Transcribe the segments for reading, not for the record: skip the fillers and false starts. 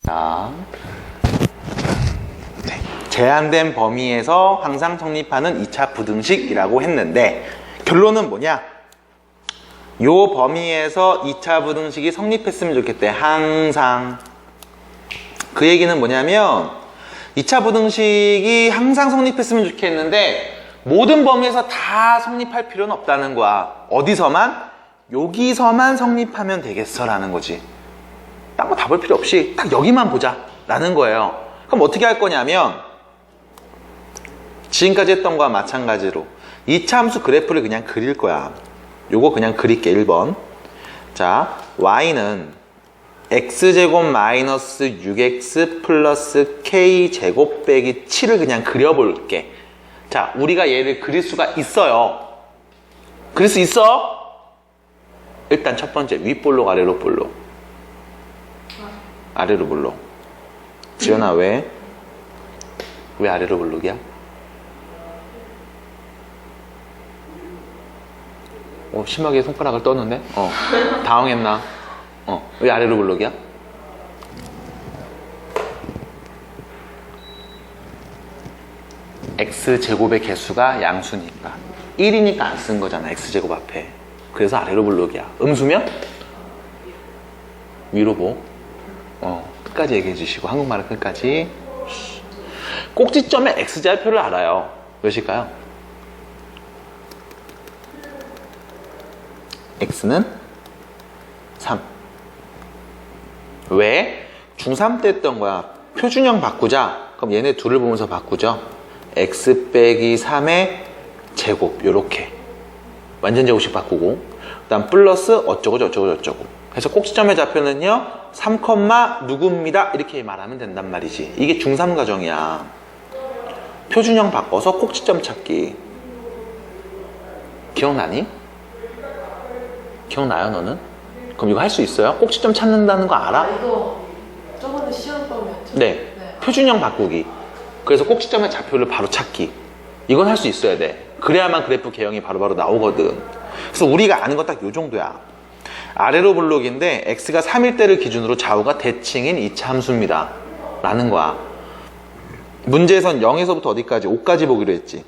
자, 네. 제한된 범위에서 항상 성립하는 2차 부등식이라고 했는데 결론은 뭐냐? 요 범위에서 2차 부등식이 성립했으면 좋겠대. 항상. 그 얘기는 뭐냐면 2차 부등식이 항상 성립했으면 좋겠는데 모든 범위에서 다 성립할 필요는 없다는 거야. 어디서만? 여기서만 성립하면 되겠어 라는 거지. 딴 거 다 볼 필요 없이 딱 여기만 보자 라는 거예요. 그럼 어떻게 할 거냐면 지금까지 했던 거와 마찬가지로 2차 함수 그래프를 그냥 그릴 거야. 요거 그냥 그릴게. 1번. 자, y는 x제곱 마이너스 6x 플러스 k제곱 빼기 7을 그냥 그려볼게. 자, 우리가 얘를 그릴 수가 있어요. 그릴 수 있어? 일단 첫 번째 윗볼록 아래로 볼록. 아래로 볼록. 지연아 왜 아래로 볼록이야? 심하게 손가락을 떴는데? 당황했나? 왜 아래로 볼록이야? x제곱의 개수가 양수니까 1이니까 안 쓴 거잖아. x제곱 앞에. 그래서 아래로 볼록이야. 음수면? 위로 보. 끝까지 얘기해 주시고 한국말은 끝까지. 꼭지점의 x좌표를 알아요. 몇일까요? x는 3. 왜? 중3 때 했던 거야. 표준형 바꾸자. 그럼 얘네 둘을 보면서 바꾸죠. x 빼기 3의 제곱 요렇게 완전 제곱식 바꾸고 그 다음 플러스 어쩌고 저쩌고 저쩌고 해서 꼭지점의 좌표는요 3, 누구입니다 이렇게 말하면 된단 말이지. 이게 중3 과정이야. 표준형 바꿔서 꼭지점 찾기. 기억나니? 기억나요 너는? 그럼 이거 할 수 있어요? 꼭지점 찾는다는 거 알아? 이거 저번에 시험범위였죠? 네. 표준형 바꾸기. 그래서 꼭지점의 좌표를 바로 찾기. 이건 할 수 있어야 돼. 그래야만 그래프 개형이 바로바로 나오거든. 그래서 우리가 아는 건 딱 요 정도야. 아래로 볼록인데 x가 3일 때를 기준으로 좌우가 대칭인 2차 함수입니다 라는 거야. 문제에선 0에서부터 어디까지? 5까지 보기로 했지.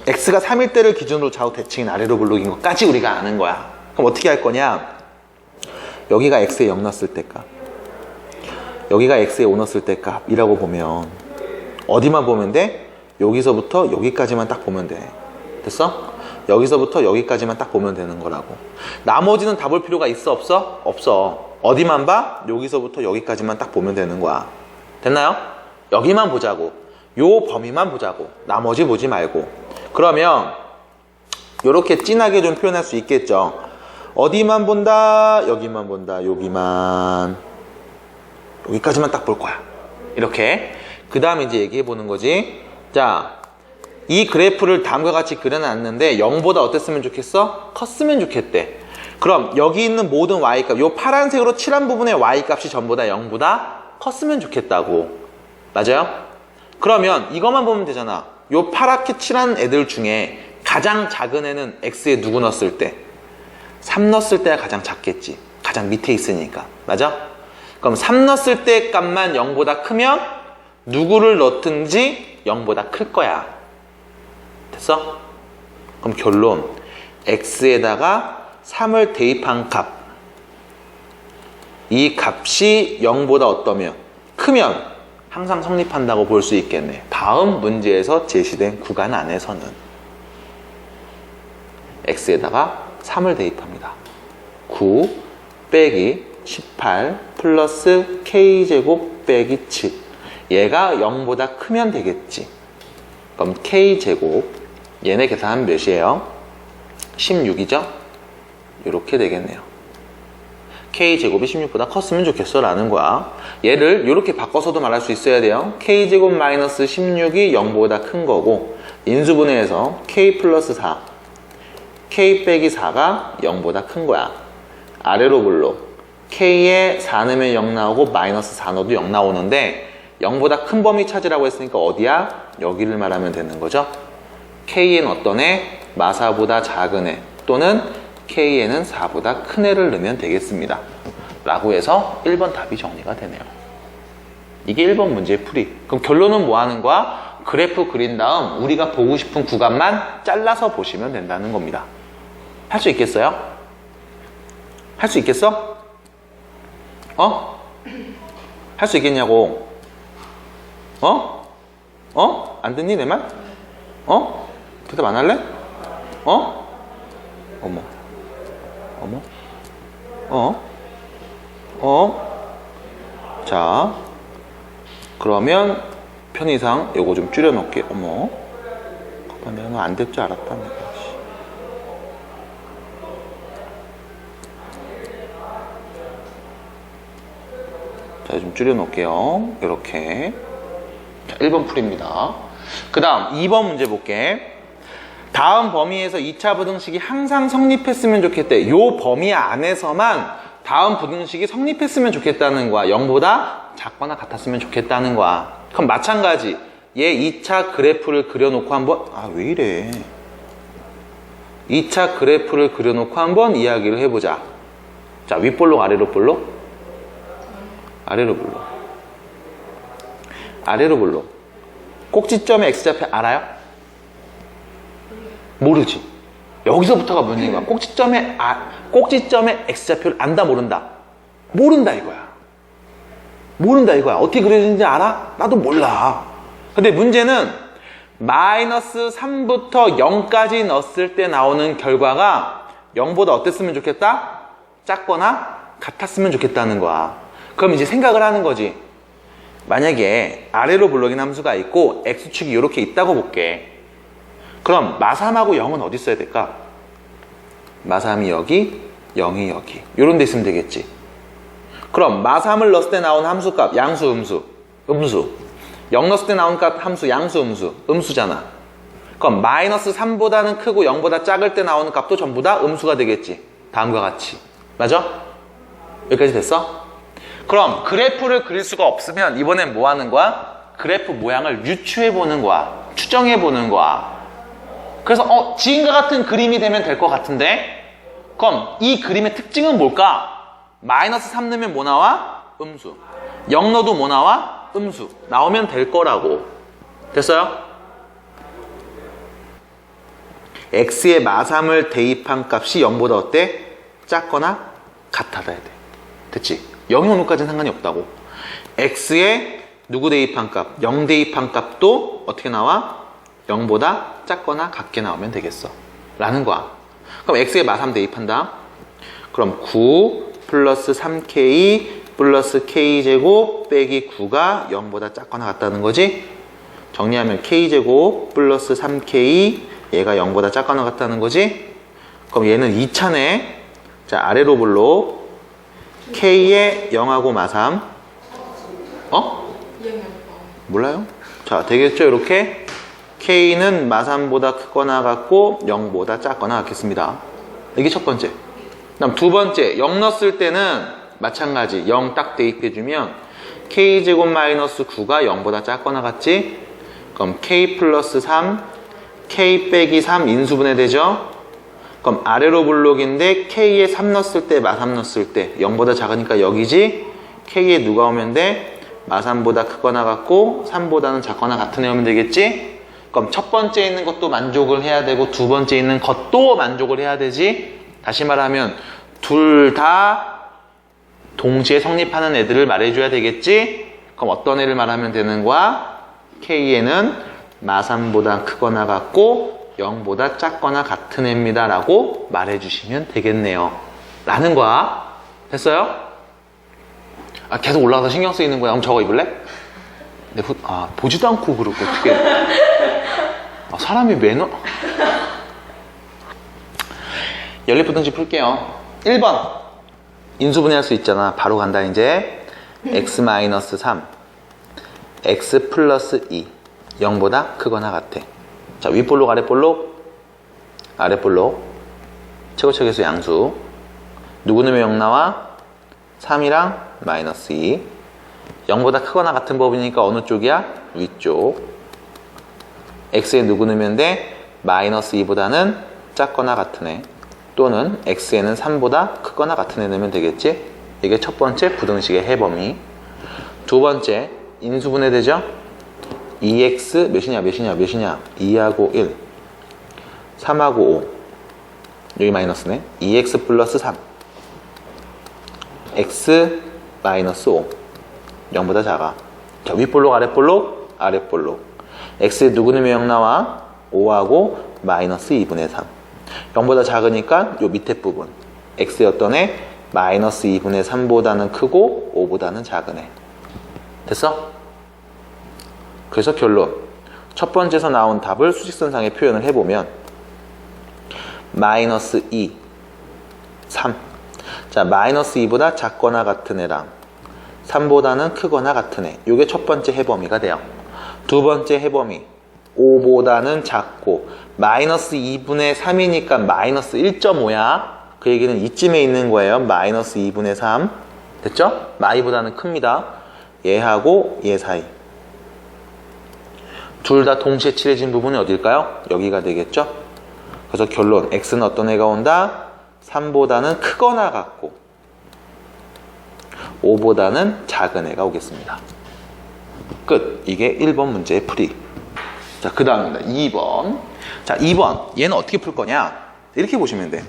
x가 3일 때를 기준으로 좌우 대칭인 아래로 볼록인 것까지 우리가 아는 거야. 그럼 어떻게 할 거냐? 여기가 x에 0 넣었을 때 값, 여기가 x에 5 넣었을 때 값이라고 보면 어디만 보면 돼? 여기서부터 여기까지만 딱 보면 돼. 됐어? 여기서부터 여기까지만 딱 보면 되는 거라고. 나머지는 다 볼 필요가 있어 없어? 없어. 어디만 봐? 여기서부터 여기까지만 딱 보면 되는 거야. 됐나요? 여기만 보자고. 요 범위만 보자고. 나머지 보지 말고. 그러면 요렇게 진하게 좀 표현할 수 있겠죠. 어디만 본다? 여기만 본다. 여기만. 여기까지만 딱 볼 거야. 이렇게. 그 다음에 이제 얘기해 보는 거지. 자, 이 그래프를 다음과 같이 그려놨는데 0보다 어땠으면 좋겠어? 컸으면 좋겠대. 그럼 여기 있는 모든 y값, 요 파란색으로 칠한 부분의 y값이 전부 다 0보다 컸으면 좋겠다고. 맞아요? 그러면 이것만 보면 되잖아. 요 파랗게 칠한 애들 중에 가장 작은 애는 x에 누구 넣었을 때? 3 넣었을 때가 가장 작겠지. 가장 밑에 있으니까. 맞아? 그럼 3 넣었을 때 값만 0보다 크면 누구를 넣든지 0보다 클 거야. 됐어? 그럼 결론. x에다가 3을 대입한 값. 이 값이 0보다 어떠면? 크면 항상 성립한다고 볼 수 있겠네. 다음 문제에서 제시된 구간 안에서는. x에다가 3을 대입합니다. 9 빼기 18 플러스 k제곱 빼기 7. 얘가 0보다 크면 되겠지. 그럼 k제곱, 얘네 계산하면 몇이에요? 16이죠? 이렇게 되겠네요. k제곱이 16보다 컸으면 좋겠어 라는 거야. 얘를 이렇게 바꿔서도 말할 수 있어야 돼요. k제곱 마이너스 16이 0보다 큰 거고 인수분해해서 k 플러스 4, k 빼기 4가 0보다 큰 거야. 아래로 볼록 k에 4 넣으면 0 나오고 마이너스 4 넣어도 0 나오는데 0보다 큰 범위 찾으라고 했으니까 어디야? 여기를 말하면 되는 거죠. k에는 어떤 애? 마사보다 작은 애 또는 k에는 4보다 큰 애를 넣으면 되겠습니다. 라고 해서 1번 답이 정리가 되네요. 이게 1번 문제의 풀이. 그럼 결론은 뭐 하는 거야? 그래프 그린 다음 우리가 보고 싶은 구간만 잘라서 보시면 된다는 겁니다. 할 수 있겠어요? 할 수 있겠어? 어? 할 수 있겠냐고. 어? 어? 안 듣니 내 말? 어? 대답 안 할래? 어? 어머. 어머. 어? 어? 자, 그러면 편의상 요거 좀 줄여 놓을게. 어머. 내가 안 될 줄 알았다. 내가. 자, 좀 줄여 놓을게요. 이렇게. 자, 1번 풀입니다. 그 다음 2번 문제 볼게. 다음 범위에서 2차 부등식이 항상 성립했으면 좋겠대. 요 범위 안에서만 다음 부등식이 성립했으면 좋겠다는 거야. 0보다 작거나 같았으면 좋겠다는 거야. 그럼 마찬가지. 얘 2차 그래프를 그려놓고 한번, 아, 왜 이래. 2차 그래프를 그려놓고 한번 이야기를 해보자. 자, 윗볼록, 아래로 볼록? 아래로 볼록. 아래로 볼록. 꼭지점의 x좌표 알아요? 모르지. 여기서부터가 문제인 거야. 꼭지점의 x좌표를 안다, 모른다? 모른다 이거야. 모른다 이거야. 어떻게 그려지는지 알아? 나도 몰라. 근데 문제는 마이너스 3부터 0까지 넣었을 때 나오는 결과가 0보다 어땠으면 좋겠다? 작거나 같았으면 좋겠다는 거야. 그럼 이제 생각을 하는 거지. 만약에 아래로 블록인 함수가 있고 x축이 이렇게 있다고 볼게. 그럼 마삼하고 0은 어디 있어야 될까? 마삼이 여기, 0이 여기. 이런 데 있으면 되겠지. 그럼 마삼을 넣었을 때 나온 함수값 양수, 음수. 음수. 0 넣었을 때 나온 값 함수 양수, 음수. 음수잖아. 그럼 마이너스 3보다는 크고 0보다 작을 때 나오는 값도 전부 다 음수가 되겠지. 다음과 같이. 맞아? 여기까지 됐어? 그럼 그래프를 그릴 수가 없으면 이번엔 뭐 하는 거야? 그래프 모양을 유추해 보는 거야. 추정해 보는 거야. 그래서 지금과 같은 그림이 되면 될 것 같은데, 그럼 이 그림의 특징은 뭘까? 마이너스 3 넣으면 뭐 나와? 음수. 0 넣어도 뭐 나와? 음수. 나오면 될 거라고. 됐어요? x의 마3을 대입한 값이 0보다 어때? 작거나 같아야 돼. 됐지? 0이 오는 까지는 상관이 없다고. x의 누구 대입한 값? 0 대입한 값도 어떻게 나와? 0보다 작거나 같게 나오면 되겠어. 라는 거야. 그럼 x의 마3 대입한다. 그럼 9 플러스 3k 플러스 k제곱 빼기 9가 0보다 작거나 같다는 거지. 정리하면 k제곱 플러스 3k 얘가 0보다 작거나 같다는 거지. 그럼 얘는 2차네. 자, 아래로 블록 k의 0하고 마3 몰라요? 자, 되겠죠? 이렇게 k는 마3보다 크거나 같고 0보다 작거나 같겠습니다. 이게 첫 번째. 그다음 두 번째, 0 넣었을 때는 마찬가지 0 딱 대입해주면 k제곱 마이너스 9가 0보다 작거나 같지? 그럼 k 플러스 3 k 빼기 3 인수분해 되죠? 그럼 아래로 블록인데 k에 3 넣었을 때 마3 넣었을 때 0보다 작으니까 여기지? k에 누가 오면 돼? 마3보다 크거나 같고 3보다는 작거나 같은 애 오면 되겠지? 그럼 첫 번째 있는 것도 만족을 해야 되고 두 번째 있는 것도 만족을 해야 되지? 다시 말하면 둘 다 동시에 성립하는 애들을 말해줘야 되겠지? 그럼 어떤 애를 말하면 되는 거야? k에는 마3보다 크거나 같고 0보다 작거나 같은 애입니다 라고 말해주시면 되겠네요. 라는 거야. 됐어요? 아, 계속 올라가서 신경 쓰이는 거야. 그럼 저거 입을래? 보지도 않고 그렇게 어떻게 사람이 매너 연립부등식 풀게요. 1번 인수분해할 수 있잖아. 바로 간다 이제. x-3 x 플러스 2 0보다 크거나 같아. 자, 윗볼록 아랫볼록 아랫볼록 최고차계수 양수 누구 넣으면 0 나와? 3이랑 마이너스 2 0보다 크거나 같은 법이니까 어느 쪽이야? 위쪽. x에 누구 넣으면 돼? 마이너스 2보다는 작거나 같은 애 또는 x에는 3보다 크거나 같은 애 넣으면 되겠지? 이게 첫 번째 부등식의 해범위. 두 번째 인수분해 되죠? 2x 몇이냐 2하고 1 3하고 5 여기 마이너스네 2x 플러스 3 x 마이너스 5 0보다 작아. 자, 윗볼록 아랫볼록 x에 누구누면 0 나와 5하고 마이너스 2분의 3 0보다 작으니까 요 밑에 부분 x의 어떤 애 마이너스 2분의 3보다는 크고 5보다는 작은 애. 됐어? 그래서 결론 첫 번째에서 나온 답을 수직선상에 표현을 해보면 마이너스 2 3 자, 마이너스 2보다 작거나 같은 애랑 3보다는 크거나 같은 애. 요게 첫 번째 해범위가 돼요. 두 번째 해범위 5보다는 작고 마이너스 2분의 3이니까 마이너스 1.5야. 그 얘기는 이쯤에 있는 거예요. 마이너스 2분의 3 됐죠? 마이보다는 큽니다. 얘하고 얘 사이 둘 다 동시에 칠해진 부분이 어딜까요? 여기가 되겠죠? 그래서 결론 x는 어떤 애가 온다? 3보다는 크거나 같고 5보다는 작은 애가 오겠습니다. 끝. 이게 1번 문제의 풀이. 자, 그 다음입니다. 2번. 자, 2번. 얘는 어떻게 풀 거냐? 이렇게 보시면 돼.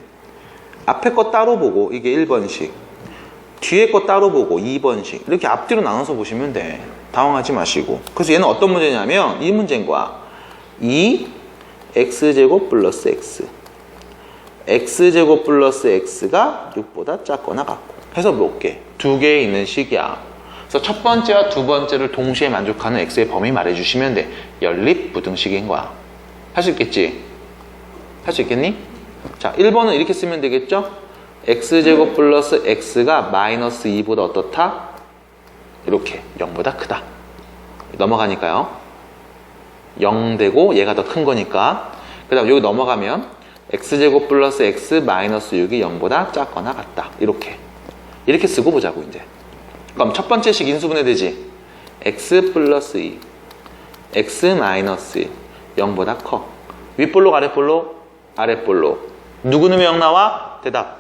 앞에 거 따로 보고 이게 1번식. 뒤에 거 따로 보고 2번식. 이렇게 앞뒤로 나눠서 보시면 돼. 당황하지 마시고. 그래서 얘는 어떤 문제냐면 이 문제인 거야. 2x제곱 플러스 x. x제곱 플러스 x가 6보다 작거나 같고. 해서 몇 개? 두 개에 있는 식이야. 그래서 첫 번째와 두 번째를 동시에 만족하는 x의 범위 말해주시면 돼. 연립부등식인 거야. 할 수 있겠지? 할 수 있겠니? 자, 1번은 이렇게 쓰면 되겠죠? x제곱 플러스 x가 마이너스 2보다 어떻다? 이렇게 0보다 크다. 넘어가니까요. 0 되고 얘가 더 큰 거니까. 그 다음 여기 넘어가면 x제곱 플러스 x 마이너스 6이 0보다 작거나 같다. 이렇게 쓰고 보자고 이제. 그럼 첫 번째 식 인수분해 되지? x 플러스 2 x 마이너스 1 0보다 커. 윗볼록 아랫볼록? 아랫볼록. 누구 넣으면 0 나와? 대답.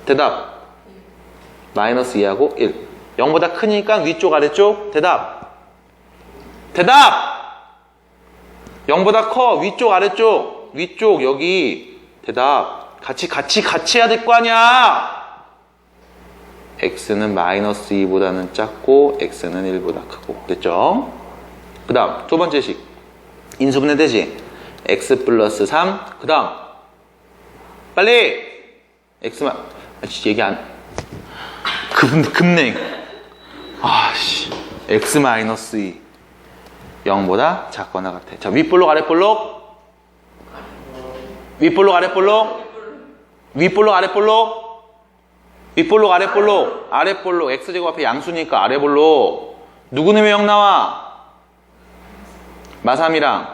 대답. 마이너스 2하고 1 0보다 크니까 위쪽 아래쪽? 대답. 대답! 0보다 커. 위쪽 아래쪽? 위쪽 여기. 대답. 같이 해야 될 거 아니야. x는 마이너스 2보다는 작고 x는 1보다 크고. 됐죠? 그 다음 두 번째 식 인수분해 되지? x 플러스 3. 그 다음 빨리 x만 얘기 안 급냉 아씨 x 마이너스 2 0보다 작거나 같아. 자, 윗볼록 아랫볼록? 윗볼록 아랫볼록? 윗볼록 아랫볼록? 윗볼록 아랫볼록? 아랫볼록 x제곱 앞에 양수니까 아래볼록. 누구 넣으면 0 나와? 마3이랑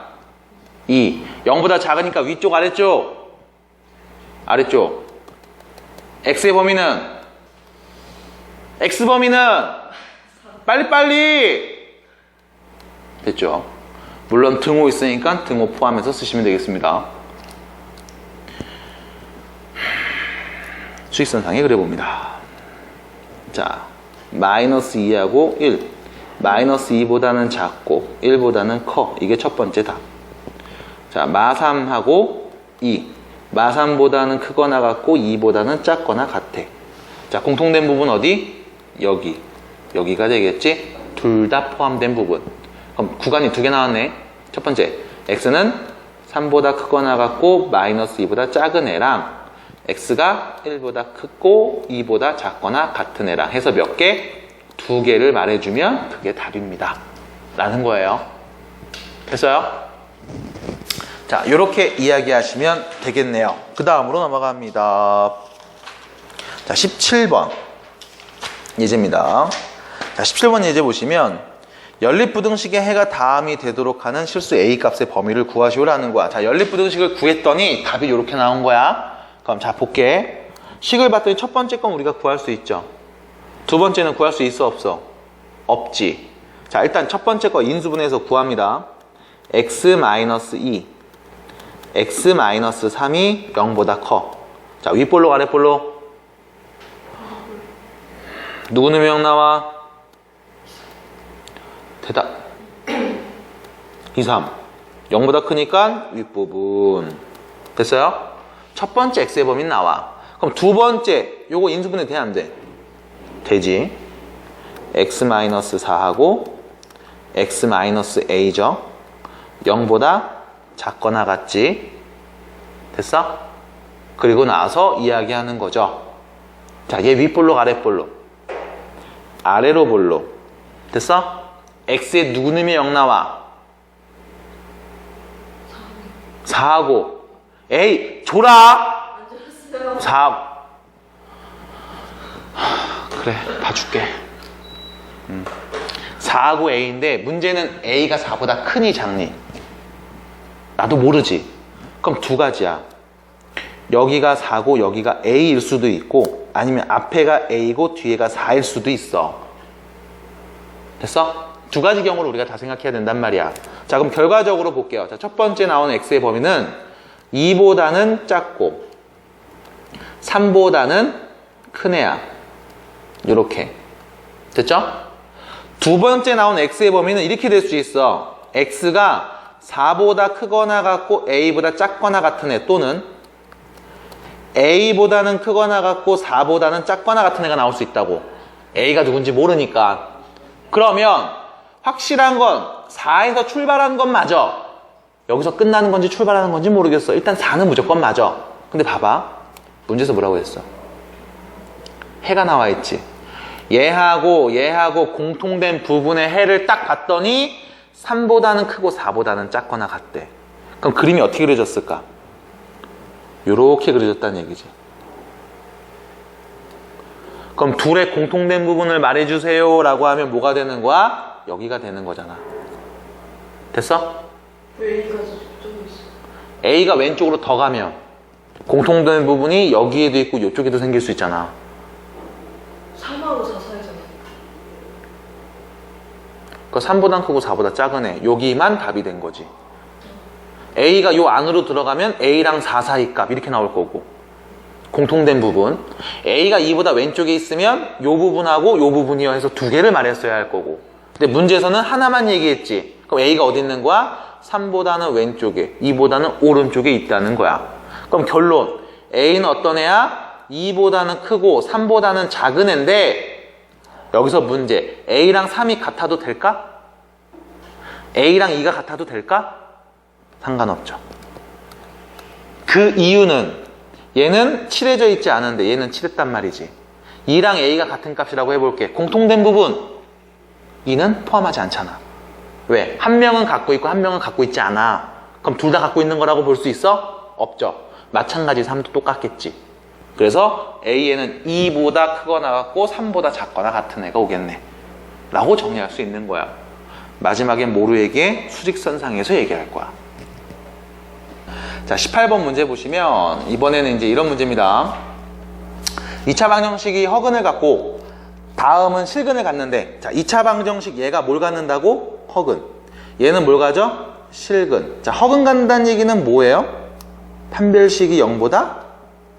2 0보다 작으니까 위쪽 아래쪽? 아래쪽. x의 범위는? x범위는? 빨리빨리! 됐죠? 물론 등호 있으니까 등호 포함해서 쓰시면 되겠습니다. 수직선상에 그려봅니다. 자, 마이너스 2하고 1 마이너스 2보다는 작고 1보다는 커. 이게 첫 번째 답. 자, 마3하고 2 마3보다는 크거나 같고 2보다는 작거나 같아. 자, 공통된 부분 어디? 여기가 되겠지? 둘 다 포함된 부분. 그럼 구간이 두 개 나왔네. 첫 번째, x는 3보다 크거나 같고 마이너스 2보다 작은 애랑 x가 1보다 크고 2보다 작거나 같은 애랑 해서 몇 개? 두 개를 말해주면 그게 답입니다. 라는 거예요. 됐어요? 자, 이렇게 이야기하시면 되겠네요. 그 다음으로 넘어갑니다. 자, 17번 예제입니다. 자, 17번 예제 보시면 연립부등식의 해가 다음이 되도록 하는 실수 A 값의 범위를 구하시오라는 거야. 자, 연립부등식을 구했더니 답이 이렇게 나온 거야. 그럼 자, 볼게. 식을 봤더니 첫 번째 건 우리가 구할 수 있죠. 두 번째는 구할 수 있어 없어? 없지. 자, 일단 첫 번째 거 인수분해해서 구합니다. x-2 x-3이 0보다 커. 자, 윗볼록 아랫볼록? 누구 넣으면 0 나와? 대답. 2, 3. 0보다 크니까 윗부분. 됐어요? 첫 번째 x의 범위 나와. 그럼 두 번째 요거 인수분해 돼 안 돼? 되지. x-4하고 x-a죠. 0보다 작거나 같지. 됐어? 그리고 나서 이야기하는 거죠. 자, 얘 윗볼록 아랫볼록. 아래로 볼록. 됐어? x에 누구 넣으면 0 나와? 4하고 에이 줘라. 안 들었어요. 4. 그래 봐줄게. 4하고 a인데 문제는 a가 4보다 크니 작니? 나도 모르지. 그럼 두 가지야. 여기가 4고 여기가 a일 수도 있고 아니면 앞에가 a고 뒤에가 4일 수도 있어. 됐어? 두 가지 경우를 우리가 다 생각해야 된단 말이야. 자, 그럼 결과적으로 볼게요. 자, 첫 번째 나온 x의 범위는 2보다는 작고 3보다는 큰 애야. 요렇게. 됐죠? 두 번째 나온 x의 범위는 이렇게 될 수 있어. x가 4보다 크거나 같고 a보다 작거나 같은 애, 또는 a보다는 크거나 같고 4보다는 작거나 같은 애가 나올 수 있다고. a가 누군지 모르니까. 그러면 확실한 건 4에서 출발하는 건 맞아. 여기서 끝나는 건지 출발하는 건지 모르겠어. 일단 4는 무조건 맞아. 근데 봐봐. 문제에서 뭐라고 했어? 해가 나와 있지. 얘하고 공통된 부분의 해를 딱 봤더니 3보다는 크고 4보다는 작거나 같대. 그럼 그림이 어떻게 그려졌을까? 요렇게 그려졌다는 얘기지. 그럼 둘의 공통된 부분을 말해주세요 라고 하면 뭐가 되는 거야? 여기가 되는 거잖아. 됐어? 왜 A가 저쪽에 있어? A가 왼쪽으로 더 가면 공통된 부분이 여기에도 있고 이쪽에도 생길 수 있잖아. 3하고 4 사이잖아. 그 3보다 크고 4보다 작은 애. 여기만 답이 된 거지. A가 요 안으로 들어가면 A랑 4 사이 값 이렇게 나올 거고. 공통된 부분. A가 2보다 왼쪽에 있으면 요 부분하고 요 부분이요 해서 두 개를 말했어야 할 거고. 근데 문제에서는 하나만 얘기했지. 그럼 A가 어디 있는 거야? 3보다는 왼쪽에, 2보다는 오른쪽에 있다는 거야. 그럼 결론. A는 어떤 애야? 2보다는 크고 3보다는 작은 애인데 여기서 문제. A랑 3이 같아도 될까? A랑 2가 같아도 될까? 상관없죠. 그 이유는 얘는 칠해져 있지 않은데 얘는 칠했단 말이지. 2랑 A가 같은 값이라고 해볼게. 공통된 부분 2는 포함하지 않잖아. 왜? 한 명은 갖고 있고 한 명은 갖고 있지 않아. 그럼 둘 다 갖고 있는 거라고 볼 수 있어? 없죠. 마찬가지 3도 똑같겠지. 그래서 A에는 2보다 크거나 같고 3보다 작거나 같은 애가 오겠네 라고 정리할 수 있는 거야. 마지막엔 모루에게 수직선상에서 얘기할 거야. 자, 18번 문제 보시면 이번에는 이제 이런 문제입니다. 2차 방정식이 허근을 갖고 다음은 실근을 갖는데, 자, 2차 방정식 얘가 뭘 갖는다고? 허근. 얘는 뭘 가져? 실근. 자, 허근 갖는다는 얘기는 뭐예요? 판별식이 0보다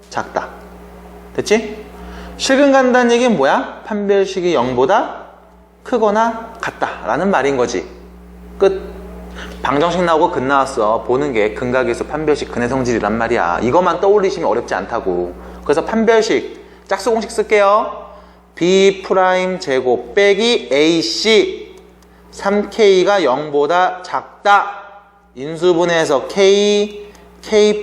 작다. 됐지? 실근 갖는다는 얘기는 뭐야? 판별식이 0보다 크거나 같다 라는 말인 거지. 끝. 방정식 나오고 근 나왔어. 보는 게 근각에서 판별식 근의 성질이란 말이야. 이것만 떠올리시면 어렵지 않다고. 그래서 판별식 짝수 공식 쓸게요. B' 제곱 빼기 AC 3K가 0보다 작다. 인수분해해서 K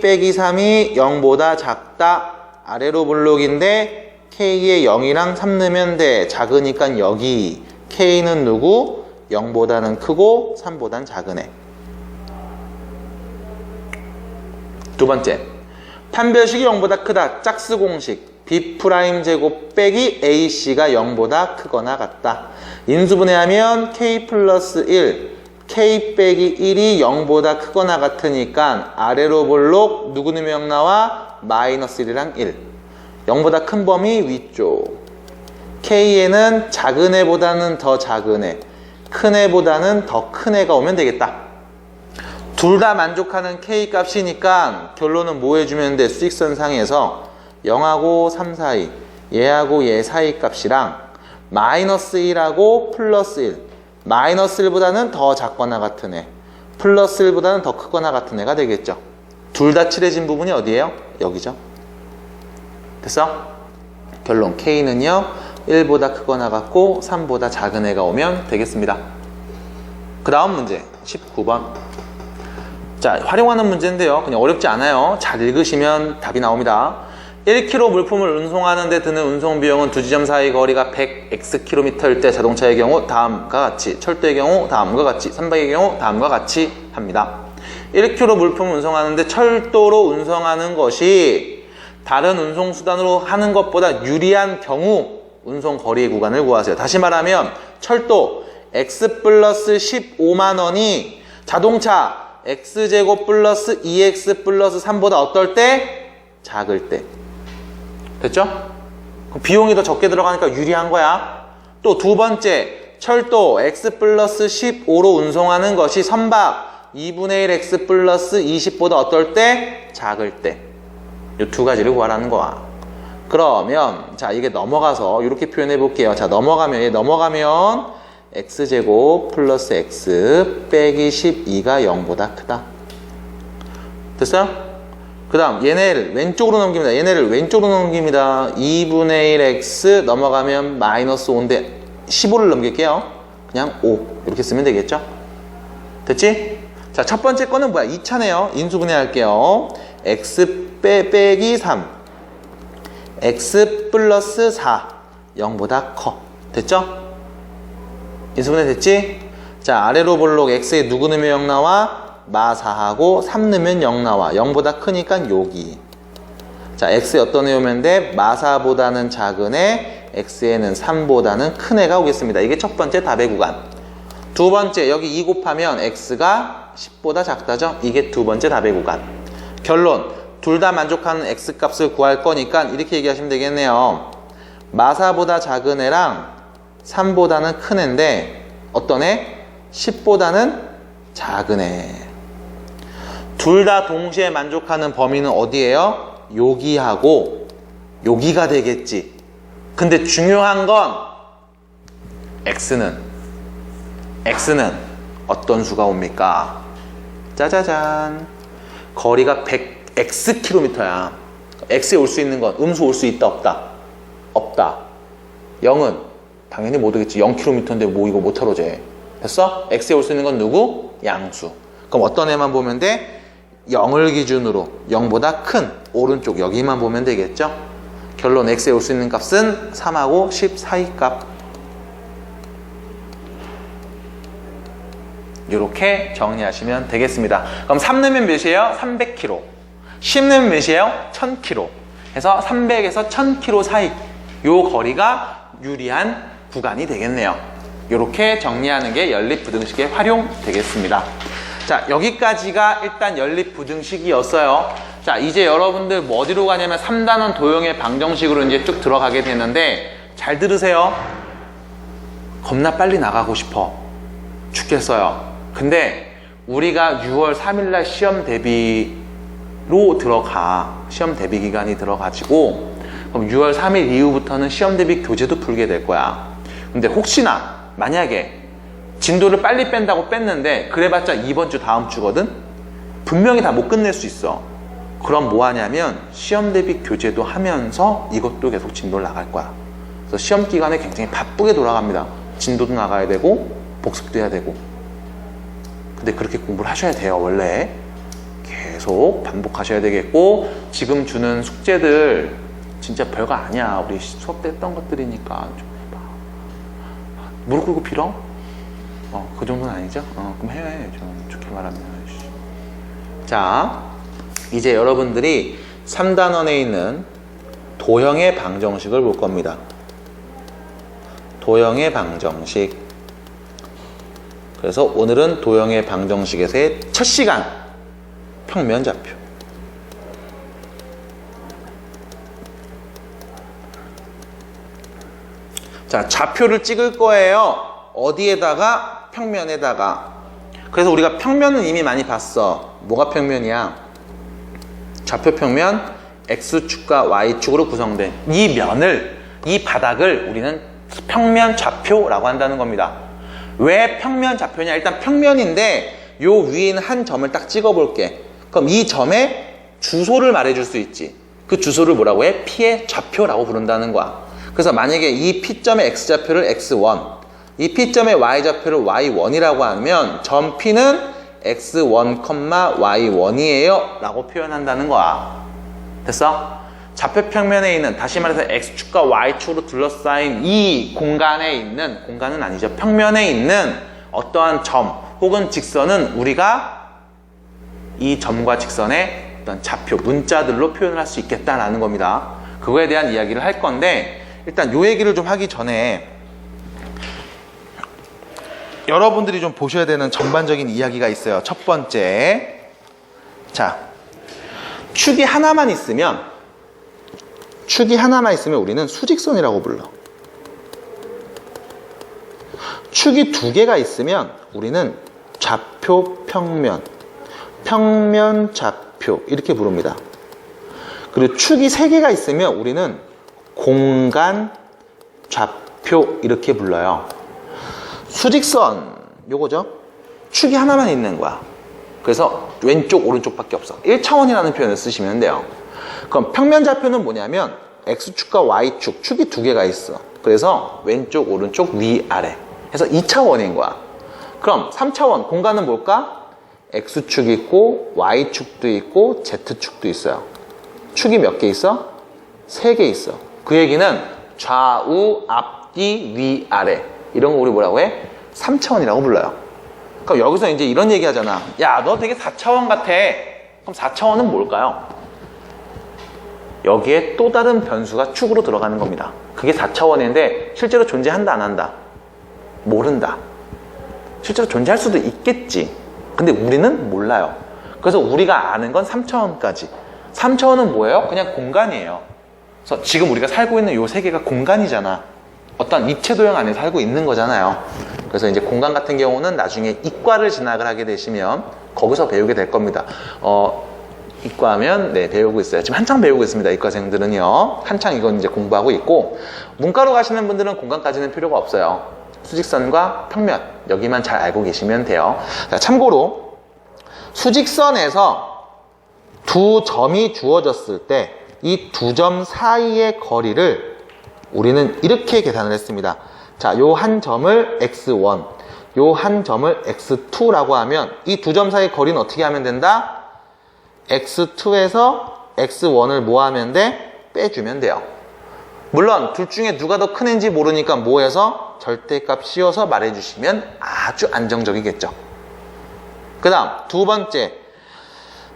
빼기 3이 0보다 작다. 아래로 블록인데 K에 0이랑 3 넣으면 돼. 작으니까 여기. K는 누구? 0보다는 크고 3보다는 작은 애. 두 번째, 판별식이 0보다 크다. 짝수 공식 B' 제곱 빼기 AC가 0보다 크거나 같다. 인수분해하면 K 플러스 1, K 빼기 1이 0보다 크거나 같으니까 아래로 볼록 누구 넣으면 0 나와? 마이너스 1이랑 1. 0보다 큰 범위 위쪽. K에는 작은 애보다는 더 작은 애, 큰 애보다는 더 큰 애가 오면 되겠다. 둘 다 만족하는 K 값이니까 결론은 뭐 해주면 돼? 수직선상에서 0하고 3 사이, 얘하고 얘 사이 값이랑 마이너스 1하고 플러스 1, 마이너스 1보다는 더 작거나 같은 애, 플러스 1보다는 더 크거나 같은 애가 되겠죠. 둘 다 칠해진 부분이 어디예요? 여기죠. 됐어? 결론 K는요 1보다 크거나 같고 3보다 작은 애가 오면 되겠습니다. 그 다음 문제 19번. 자, 활용하는 문제인데요. 그냥 어렵지 않아요. 잘 읽으시면 답이 나옵니다. 1km 물품을 운송하는 데 드는 운송 비용은 두 지점 사이 거리가 100x 일 때 자동차의 경우 다음과 같이, 철도의 경우 다음과 같이, 선박의 경우 다음과 같이 합니다. 1km 물품 운송하는데 철도로 운송하는 것이 다른 운송수단으로 하는 것보다 유리한 경우 운송 거리의 구간을 구하세요. 다시 말하면 철도 x 플러스 15만 원이 자동차 x제곱 플러스 2x 플러스 3보다 어떨 때? 작을 때. 됐죠? 그럼 비용이 더 적게 들어가니까 유리한 거야. 또 두 번째, 철도 x 플러스 15로 운송하는 것이 선박 2분의 1 x 플러스 20보다 어떨 때? 작을 때. 이 두 가지를 구하라는 거야. 그러면 자, 이게 넘어가서 이렇게 표현해 볼게요. 자, 넘어가면 x제곱 플러스 x 빼기 12가 0보다 크다. 됐어요? 그 다음 얘네를 왼쪽으로 넘깁니다. 2분의 1x 넘어가면 마이너스 5인데 15를 넘길게요. 그냥 5 이렇게 쓰면 되겠죠? 됐지? 자, 첫 번째 거는 뭐야? 2차네요. 인수분해 할게요. x 빼기 3 x 플러스 4 0보다 커. 됐죠? 인수분해 됐지? 자, 아래로 볼록 x에 누구 넣으면 0 나와? 마4하고 3 넣으면 0 나와. 0보다 크니까 여기. 자, x에 어떤 애 오면 돼? 마4보다는 작은 애, x에는 3보다는 큰 애가 오겠습니다. 이게 첫 번째 답의 구간. 두 번째, 여기 2 곱하면 x가 10보다 작다죠? 이게 두 번째 답의 구간. 결론, 둘 다 만족하는 x값을 구할 거니까 이렇게 얘기하시면 되겠네요. 마4보다 작은 애랑 3보다는 큰 애인데 어떤 애? 10보다는 작은 애. 둘 다 동시에 만족하는 범위는 어디예요? 여기하고 여기가 되겠지. 근데 중요한 건 x는 어떤 수가 옵니까? 짜자잔. 거리가 100xkm야. x에 올 수 있는 건 음수 올 수 있다 없다? 없다. 0은 당연히 못 오겠지. 0km인데 뭐 이거 못하러 재. 됐어? x에 올 수 있는 건 누구? 양수. 그럼 어떤 애만 보면 돼? 0을 기준으로 0보다 큰 오른쪽 여기만 보면 되겠죠? 결론 x에 올 수 있는 값은 3하고 10 사이 값. 이렇게 정리하시면 되겠습니다. 그럼 3 넣으면 몇이에요? 300km. 10 넣으면 몇이에요? 1000km. 해서 300에서 1000km 사이 요 거리가 유리한 구간이 되겠네요. 이렇게 정리하는 게 연립부등식의 활용 되겠습니다. 자, 여기까지가 일단 연립부등식이었어요. 자, 이제 여러분들 뭐 어디로 가냐면 3단원 도형의 방정식으로 이제 쭉 들어가게 되는데 잘 들으세요. 겁나 빨리 나가고 싶어. 죽겠어요. 근데 우리가 6월 3일날 시험 대비로 들어가. 시험 대비 기간이 들어가지고 그럼 6월 3일 이후부터는 시험 대비 교재도 풀게 될 거야. 근데 혹시나 만약에 진도를 빨리 뺀다고 뺐는데 그래봤자 이번 주 다음 주거든? 분명히 다 못 끝낼 수 있어. 그럼 뭐 하냐면 시험 대비 교재도 하면서 이것도 계속 진도를 나갈 거야. 그래서 시험 기간에 굉장히 바쁘게 돌아갑니다. 진도도 나가야 되고 복습도 해야 되고. 근데 그렇게 공부를 하셔야 돼요. 원래 계속 반복하셔야 되겠고, 지금 주는 숙제들 진짜 별거 아니야. 우리 수업 때 했던 것들이니까 좀 해봐. 무릎 꿇고 빌어? 그 정도는 아니죠? 그럼 해. 좀 좋게 말하면. 자, 이제 여러분들이 3단원에 있는 도형의 방정식을 볼 겁니다. 도형의 방정식. 그래서 오늘은 도형의 방정식에서의 첫 시간, 평면 좌표. 자, 좌표를 찍을 거예요. 어디에다가? 평면에다가. 그래서 우리가 평면은 이미 많이 봤어. 뭐가 평면이야? 좌표 평면, X축과 Y축으로 구성된 이 면을, 이 바닥을 우리는 평면 좌표라고 한다는 겁니다. 왜 평면 좌표냐? 일단 평면인데 요 위에 있는 한 점을 딱 찍어볼게. 그럼 이 점의 주소를 말해줄 수 있지. 그 주소를 뭐라고 해? P의 좌표라고 부른다는 거야. 그래서 만약에 이 P점의 X좌표를 X1, 이 P점의 Y좌표를 Y1이라고 하면 점 P는 X1, Y1이에요 라고 표현한다는 거야. 됐어? 좌표 평면에 있는, 다시 말해서 X축과 Y축으로 둘러싸인 이 공간에 있는, 공간은 아니죠, 평면에 있는 어떠한 점 혹은 직선은 우리가 이 점과 직선의 어떤 좌표, 문자들로 표현을 할 수 있겠다라는 겁니다. 그거에 대한 이야기를 할 건데, 일단 요 얘기를 좀 하기 전에 여러분들이 좀 보셔야 되는 전반적인 이야기가 있어요. 첫 번째, 자, 축이 하나만 있으면 우리는 수직선이라고 불러. 축이 두 개가 있으면 우리는 좌표 평면, 평면 좌표 이렇게 부릅니다. 그리고 축이 세 개가 있으면 우리는 공간 좌표 이렇게 불러요. 수직선 요거죠. 축이 하나만 있는 거야. 그래서 왼쪽 오른쪽밖에 없어. 1차원이라는 표현을 쓰시면 돼요. 그럼 평면 좌표는 뭐냐면 X축과 Y축, 축이 두 개가 있어. 그래서 왼쪽 오른쪽 위아래 해서 2차원인 거야. 그럼 3차원 공간은 뭘까? X축이 있고 Y축도 있고 Z축도 있어요. 축이 몇 개 있어? 3개 있어. 그 얘기는 좌우, 앞뒤, 위아래 이런 거 우리 뭐라고 해? 3차원이라고 불러요. 그럼 여기서 이제 이런 얘기 하잖아. 야, 너 되게 4차원 같아. 그럼 4차원은 뭘까요? 여기에 또 다른 변수가 축으로 들어가는 겁니다. 그게 4차원인데 실제로 존재한다 안 한다? 모른다. 실제로 존재할 수도 있겠지. 근데 우리는 몰라요. 그래서 우리가 아는 건 3차원까지. 3차원은 뭐예요? 그냥 공간이에요. 그래서 지금 우리가 살고 있는 요 세계가 공간이잖아. 어떤 입체 도형 안에 살고 있는 거잖아요. 그래서 이제 공간 같은 경우는 나중에 이과를 진학을 하게 되시면 거기서 배우게 될 겁니다. 이과하면 네, 배우고 있어요. 지금 한창 배우고 있습니다. 이과생들은요. 한창 이건 이제 공부하고 있고, 문과로 가시는 분들은 공간까지는 필요가 없어요. 수직선과 평면 여기만 잘 알고 계시면 돼요. 자, 참고로 수직선에서 두 점이 주어졌을 때 이 두 점 사이의 거리를 우리는 이렇게 계산을 했습니다. 자, 요 한 점을 x1, 요 한 점을 x2라고 하면 이 두 점 사이의 거리는 어떻게 하면 된다? x2에서 x1을 뭐 하면 돼? 빼주면 돼요. 물론 둘 중에 누가 더 큰지 모르니까 뭐 해서 절대값 씌워서 말해주시면 아주 안정적이겠죠. 그 다음 두 번째,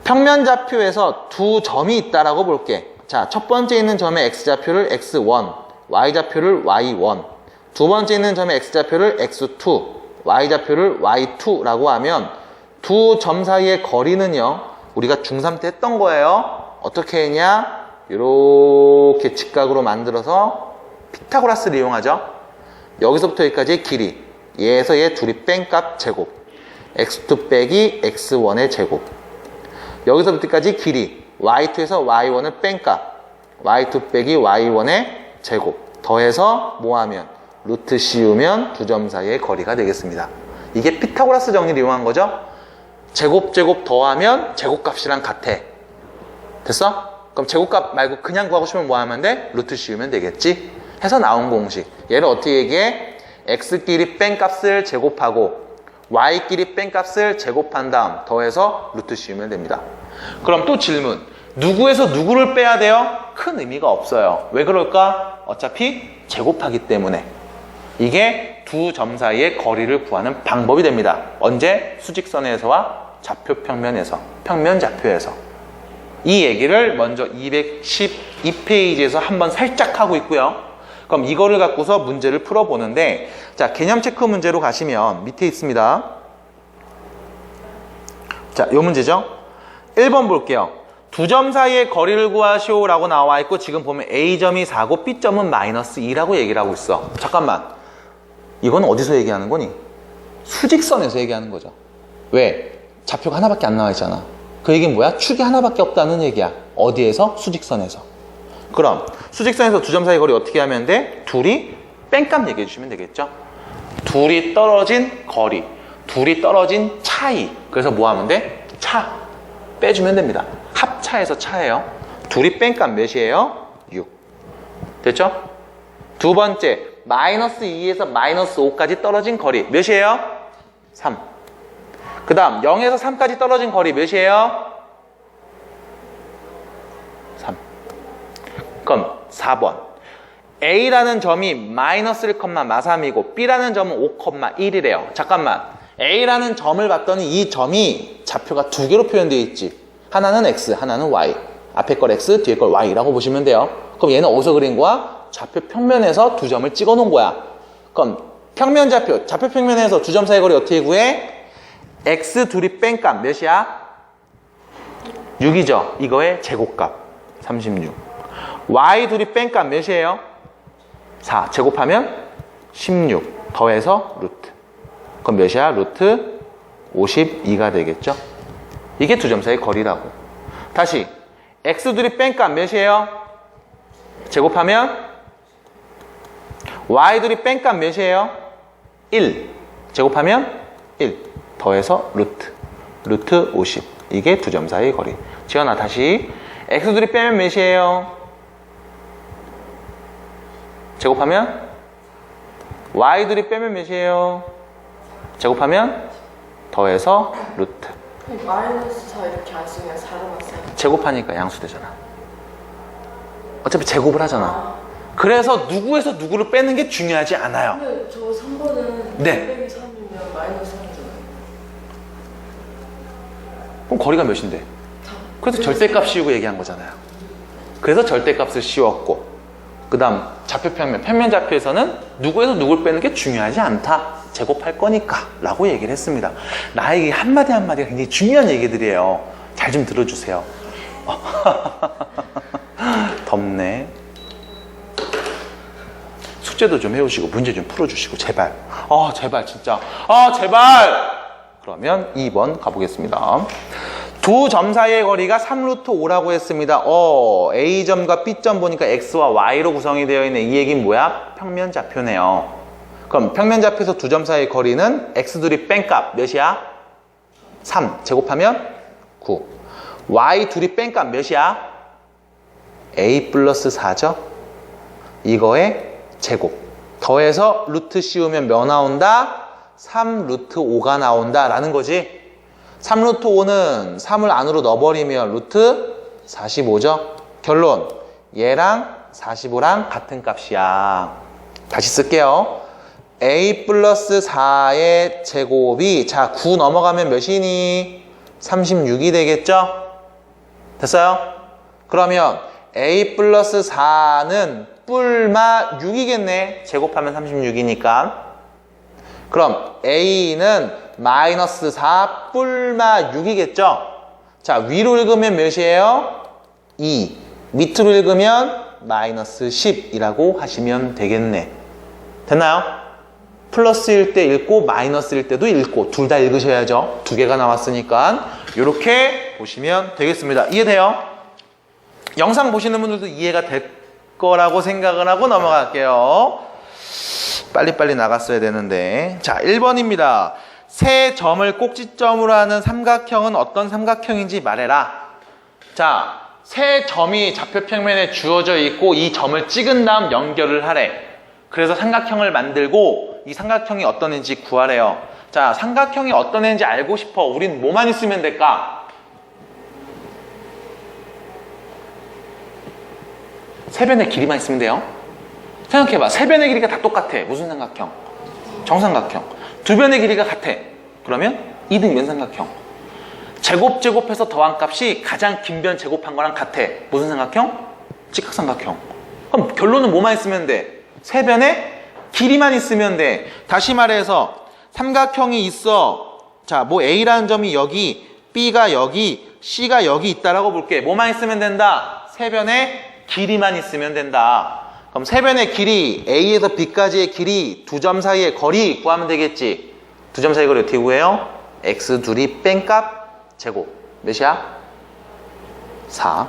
평면 좌표에서 두 점이 있다라고 볼게. 자, 첫 번째 있는 점의 x좌표를 x1, y좌표를 y1, 두 번째 있는 점의 x좌표를 x2, y좌표를 y2라고 하면 두 점 사이의 거리는요, 우리가 중3 때 했던 거예요. 어떻게 했냐? 이렇게 직각으로 만들어서 피타고라스를 이용하죠. 여기서부터 여기까지의 길이, 얘에서 얘 둘이 뺀 값 제곱, x2 빼기 x1의 제곱, 여기서부터 여기까지 길이, y2에서 y1을 뺀 값, y2 빼기 y1의 제곱, 더해서 뭐하면 루트 씌우면 두 점 사이의 거리가 되겠습니다. 이게 피타고라스 정리를 이용한 거죠. 제곱 더하면 제곱값이랑 같아. 됐어? 그럼 제곱값 말고 그냥 구하고 싶으면 뭐 하면 돼? 루트 씌우면 되겠지? 해서 나온 공식. 얘를 어떻게 얘기해? x끼리 뺀 값을 제곱하고 y끼리 뺀 값을 제곱한 다음 더해서 루트 씌우면 됩니다. 그럼 또 질문. 누구에서 누구를 빼야 돼요? 큰 의미가 없어요. 왜 그럴까? 어차피 제곱하기 때문에. 이게 두 점 사이의 거리를 구하는 방법이 됩니다. 언제? 수직선에서와 좌표 평면에서, 평면 좌표에서. 이 얘기를 먼저 212페이지에서 한번 살짝 하고 있고요. 그럼 이거를 갖고서 문제를 풀어보는데, 자, 개념 체크 문제로 가시면 밑에 있습니다. 자, 요 문제죠. 1번 볼게요. 두 점 사이의 거리를 구하시오 라고 나와 있고, 지금 보면 A점이 4고 B점은 마이너스 2라고 얘기를 하고 있어. 잠깐만, 이건 어디서 얘기하는 거니? 수직선에서 얘기하는 거죠. 왜? 좌표가 하나밖에 안 나와 있잖아. 그 얘기는 뭐야? 축이 하나밖에 없다는 얘기야. 어디에서? 수직선에서. 그럼 수직선에서 두 점 사이 거리 어떻게 하면 돼? 둘이 뺀값 얘기해 주시면 되겠죠. 둘이 떨어진 거리, 둘이 떨어진 차이. 그래서 뭐 하면 돼? 차 빼주면 됩니다. 합차에서 차예요. 둘이 뺀 값 몇이에요? 6. 됐죠? 두 번째, 마이너스 2에서 마이너스 5까지 떨어진 거리 몇이에요? 3. 그 다음 0에서 3까지 떨어진 거리 몇이에요? 3. 그럼 4번. A라는 점이 마이너스 1, 마3이고 B라는 점은 5, 1이래요. 잠깐만. A라는 점을 봤더니 이 점이 좌표가 두 개로 표현되어 있지. 하나는 X, 하나는 Y. 앞에 걸 X, 뒤에 걸 Y라고 보시면 돼요. 그럼 얘는 어디서 그린 거야? 좌표 평면에서 두 점을 찍어 놓은 거야. 그럼 평면 좌표, 좌표 평면에서 두 점 사이 거리 어떻게 구해? X 둘이 뺀 값 몇이야? 6이죠. 이거의 제곱값 36. Y 둘이 뺀 값 몇이에요? 4. 제곱하면 16 더해서 루트. 그럼 몇이야? 루트 52가 되겠죠? 이게 두 점 사이 거리라고. 다시 X 둘이 뺀 값 몇이에요? 제곱하면 Y 둘이 뺀 값 몇이에요? 1. 제곱하면 1 더해서 루트 50. 이게 두 점 사이 거리. 지연아 다시 X 둘이 빼면 몇이에요? 제곱하면 Y 둘이 빼면 몇이에요? 제곱하면 더해서 루트. 마이너스 4 이렇게 안 쓰면 4로만 써요. 제곱하니까 양수되잖아. 어차피 제곱을 하잖아. 그래서 누구에서 누구를 빼는 게 중요하지 않아요. 근데 저 3번은 네. 200이 3이면 마이너스 3이잖아요. 그럼 거리가 몇인데? 그래서 절대값 씌우고 얘기한 거잖아요. 그래서 절대값을 씌웠고, 그 다음 좌표 평면, 평면 좌표에서는 누구에서 누굴 빼는 게 중요하지 않다. 제곱할 거니까 라고 얘기를 했습니다. 나에게 한마디 한마디가 굉장히 중요한 얘기들이에요. 잘 좀 들어주세요. 덥네. 숙제도 좀 해오시고 문제 좀 풀어주시고 제발. 제발 진짜. 제발. 그러면 2번 가보겠습니다. 두 점 사이의 거리가 3루트 5라고 했습니다. A점과 B점 보니까 X와 Y로 구성이 되어 있네. 이 얘기는 뭐야? 평면 좌표네요. 그럼 평면 좌표에서 두 점 사이의 거리는 X 둘이 뺀 값 몇이야? 3. 제곱하면 9. Y 둘이 뺀 값 몇이야? A 플러스 4죠? 이거의 제곱. 더해서 루트 씌우면 몇 나온다? 3 루트 5가 나온다 라는 거지. 3 루트 5는 3을 안으로 넣어버리면 루트 45죠. 결론. 얘랑 45랑 같은 값이야. 다시 쓸게요. A 플러스 4의 제곱이 9 넘어가면 몇이니? 36이 되겠죠? 됐어요? 그러면 A 플러스 4는 뿔마 6이겠네. 제곱하면 36이니까. 그럼 A는 마이너스 4 뿔마 6이겠죠? 위로 읽으면 몇이에요? 2. 밑으로 읽으면 마이너스 10이라고 하시면 되겠네. 됐나요? 플러스일 때 읽고 마이너스일 때도 읽고 둘 다 읽으셔야죠. 두 개가 나왔으니까 이렇게 보시면 되겠습니다. 이해돼요? 영상 보시는 분들도 이해가 될 거라고 생각을 하고 넘어갈게요. 빨리빨리 나갔어야 되는데. 1번입니다. 세 점을 꼭지점으로 하는 삼각형은 어떤 삼각형인지 말해라. 세 점이 좌표 평면에 주어져 있고 이 점을 찍은 다음 연결을 하래. 그래서 삼각형을 만들고 이 삼각형이 어떤 애인지 구하래요. 삼각형이 어떤 애인지 알고 싶어. 우린 뭐만 있으면 될까? 세 변의 길이만 있으면 돼요. 생각해봐. 세 변의 길이가 다 똑같아. 무슨 삼각형? 정삼각형. 두 변의 길이가 같아. 그러면 이등변 삼각형. 제곱해서 더한 값이 가장 긴 변 제곱한 거랑 같아. 무슨 삼각형? 직각삼각형. 그럼 결론은 뭐만 있으면 돼? 세 변의 길이만 있으면 돼. 다시 말해서 삼각형이 있어. A라는 점이 여기, B가 여기, C가 여기 있다라고 볼게. 뭐만 있으면 된다? 세 변의 길이만 있으면 된다. 그럼 세 변의 길이, A에서 B까지의 길이, 두 점 사이의 거리 구하면 되겠지. 두 점 사이 거리 어떻게 구해요? X 둘이 뺀 값 제곱. 몇이야? 4.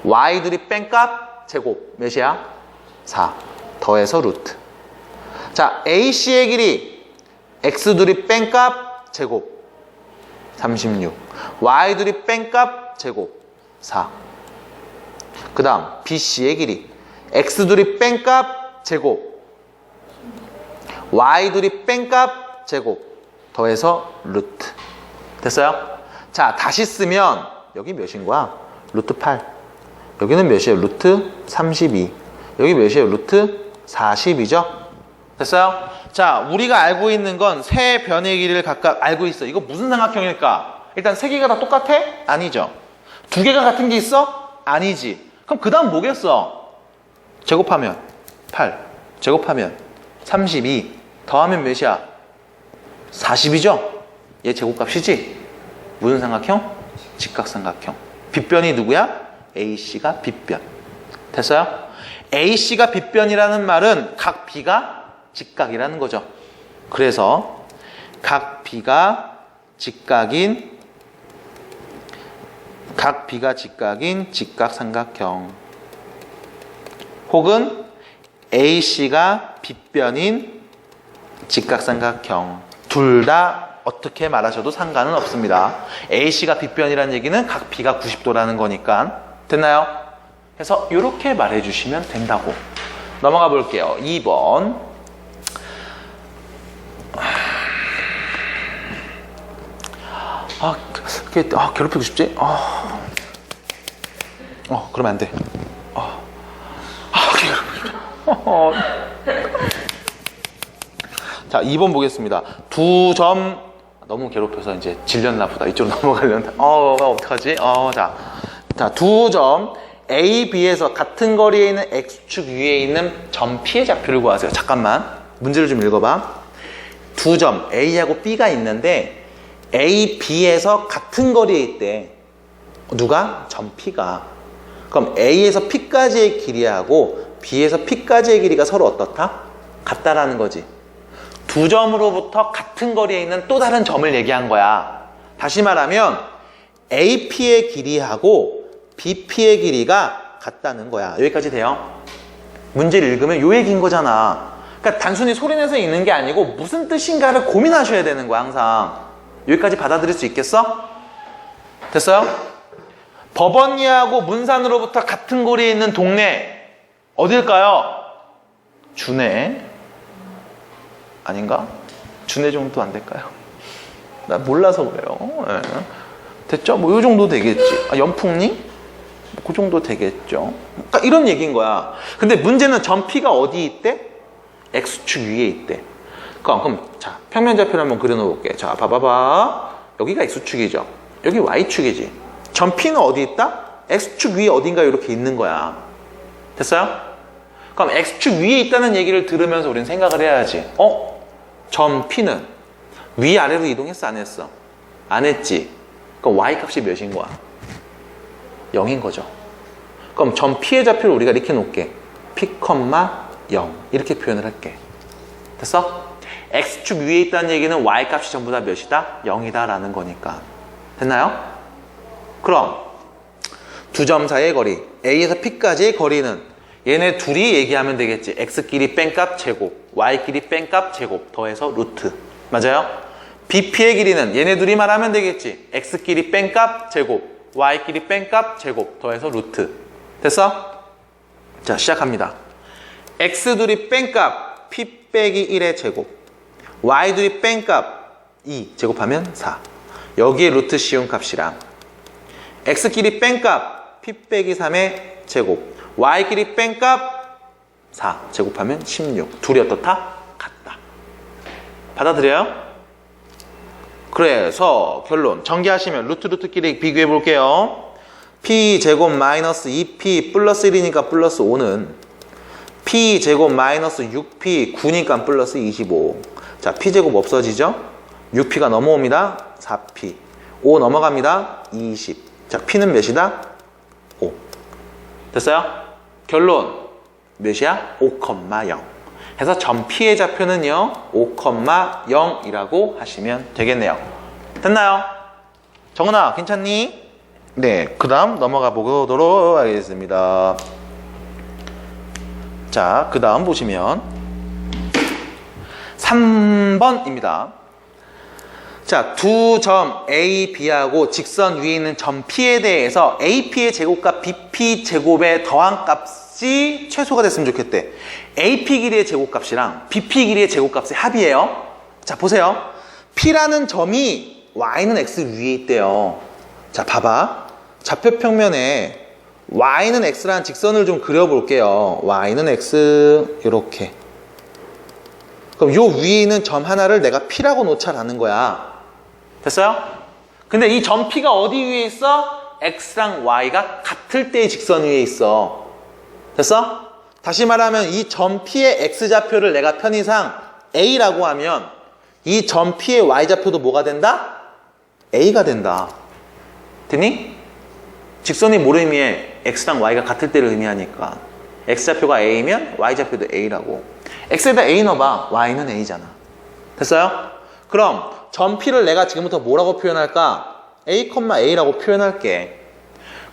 Y 둘이 뺀 값 제곱. 몇이야? 4. 더해서 루트. AC의 길이 x둘이 뺀값 제곱 36, y둘이 뺀값 제곱 4. 그 다음 BC의 길이 x둘이 뺀값 제곱 y둘이 뺀값 제곱 더해서 루트. 됐어요? 자, 다시 쓰면 여기 몇인 거야? 루트 8. 여기는 몇이에요? 루트 32. 여기 몇이에요? 루트 40이죠? 됐어요? 자, 우리가 알고 있는 건 세 변의 길이를 각각 알고 있어. 이거 무슨 삼각형일까? 일단 세 개가 다 똑같아? 아니죠. 두 개가 같은 게 있어? 아니지. 그럼 그 다음 뭐겠어? 제곱하면 8, 제곱하면 32, 더하면 몇이야? 40이죠? 얘 제곱값이지? 무슨 삼각형? 직각삼각형. 빗변이 누구야? AC가 빗변. 됐어요? AC가 빗변이라는 말은 각 B가 직각이라는 거죠. 그래서 각 B가 직각인 직각삼각형 혹은 AC가 빗변인 직각삼각형 둘 다 어떻게 말하셔도 상관은 없습니다. AC가 빗변이라는 얘기는 각 B가 90도라는 거니까. 됐나요? 그래서 이렇게 말해주시면 된다고. 넘어가 볼게요. 2번. 괴롭히고 싶지? 그러면 안 돼. 자, 2번 보겠습니다. 두 점, 너무 괴롭혀서 이제 질렸나 보다. 이쪽으로 넘어가려면. 어떡하지? 자, 두 점 A, B에서 같은 거리에 있는 X축 위에 있는 점 P의 좌표를 구하세요. 잠깐만. 문제를 좀 읽어봐. 두 점 A하고 B가 있는데 A, B에서 같은 거리에 있대. 누가? 점 P가. 그럼 A에서 P까지의 길이하고 B에서 P까지의 길이가 서로 어떻다? 같다라는 거지. 두 점으로부터 같은 거리에 있는 또 다른 점을 얘기한 거야. 다시 말하면 AP의 길이하고 BP의 길이가 같다는 거야. 여기까지 돼요? 문제를 읽으면 요 얘기인 거잖아. 그러니까 단순히 소리내서 읽는 게 아니고 무슨 뜻인가를 고민하셔야 되는 거야, 항상. 여기까지 받아들일 수 있겠어? 됐어요? 법원리하고 문산으로부터 같은 거리에 있는 동네 어딜까요? 준해. 아닌가? 준해 정도 안 될까요? 나 몰라서 그래요. 네. 됐죠? 뭐 이 정도 되겠지. 연풍리? 그 정도 되겠죠. 그러니까 이런 얘기인 거야. 근데 문제는 점 P가 어디 있대? X축 위에 있대. 그럼 자, 평면좌표를 한번 그려놓을게. 자, 봐봐봐. 여기가 X축이죠. 여기 Y축이지. 점 P는 어디 있다? X축 위에 어딘가 이렇게 있는 거야. 됐어요? 그럼 X축 위에 있다는 얘기를 들으면서 우리는 생각을 해야지. 점 P는 위아래로 이동했어? 안 했어? 안 했지. 그럼 Y값이 몇인 거야? 0인 거죠. 그럼 점 P의 좌표를 우리가 이렇게 놓을게. P, 0 이렇게 표현을 할게. 됐어? X축 위에 있다는 얘기는 Y값이 전부 다 몇이다? 0이다 라는 거니까. 됐나요? 그럼 두 점 사이의 거리 A에서 P까지의 거리는 얘네 둘이 얘기하면 되겠지. X끼리 뺀값 제곱 Y끼리 뺀값 제곱 더해서 루트. 맞아요? BP의 길이는 얘네 둘이 말하면 되겠지. X끼리 뺀값 제곱 Y끼리 뺀값 제곱 더해서 루트. 됐어? 자, 시작합니다. X둘이 뺀값 P 빼기 1의 제곱 Y둘이 뺀값 2 제곱하면 4. 여기에 루트 씌운 값이랑 X끼리 뺀값 P 빼기 3의 제곱 Y끼리 뺀값 4 제곱하면 16. 둘이 어떻다? 같다. 받아들여요? 그래서 결론 전개하시면 루트끼리 비교해 볼게요. P제곱 마이너스 2P 플러스 1이니까 플러스 5는 P제곱 마이너스 6P 9니까 플러스 25. 자, P제곱 없어지죠? 6P가 넘어옵니다. 4P 5 넘어갑니다. 20. 자, P는 몇이다? 5. 됐어요? 결론 몇이야? 5,0. 해서 점 P의 좌표는요 5,0이라고 하시면 되겠네요. 됐나요? 정은아 괜찮니? 네, 그 다음 넘어가 보도록 하겠습니다. 자, 그 다음 보시면 3번입니다. 자, 두 점 A, B하고 직선 위에 있는 점 P에 대해서 AP의 제곱과 BP 제곱의 더한 값이 최소가 됐으면 좋겠대. AP 길이의 제곱값이랑 BP 길이의 제곱값의 합이에요. 자, 보세요. P라는 점이 Y는 X 위에 있대요. 자, 봐봐. 좌표평면에 Y는 X라는 직선을 좀 그려볼게요. Y는 X, 요렇게. 그럼 요 위에 있는 점 하나를 내가 P라고 놓자라는 거야. 됐어요? 근데 이 점 P가 어디 위에 있어? X랑 Y가 같을 때의 직선 위에 있어. 됐어? 다시 말하면 이 점 P의 X좌표를 내가 편의상 A라고 하면 이 점 P의 Y좌표도 뭐가 된다? A가 된다. 됐니? 직선이 뭘 의미해? X랑 Y가 같을 때를 의미하니까 X좌표가 A면 Y좌표도 A라고. X에다 A 넣어봐. Y는 A잖아. 됐어요? 그럼 점 P를 내가 지금부터 뭐라고 표현할까? A, A라고 표현할게.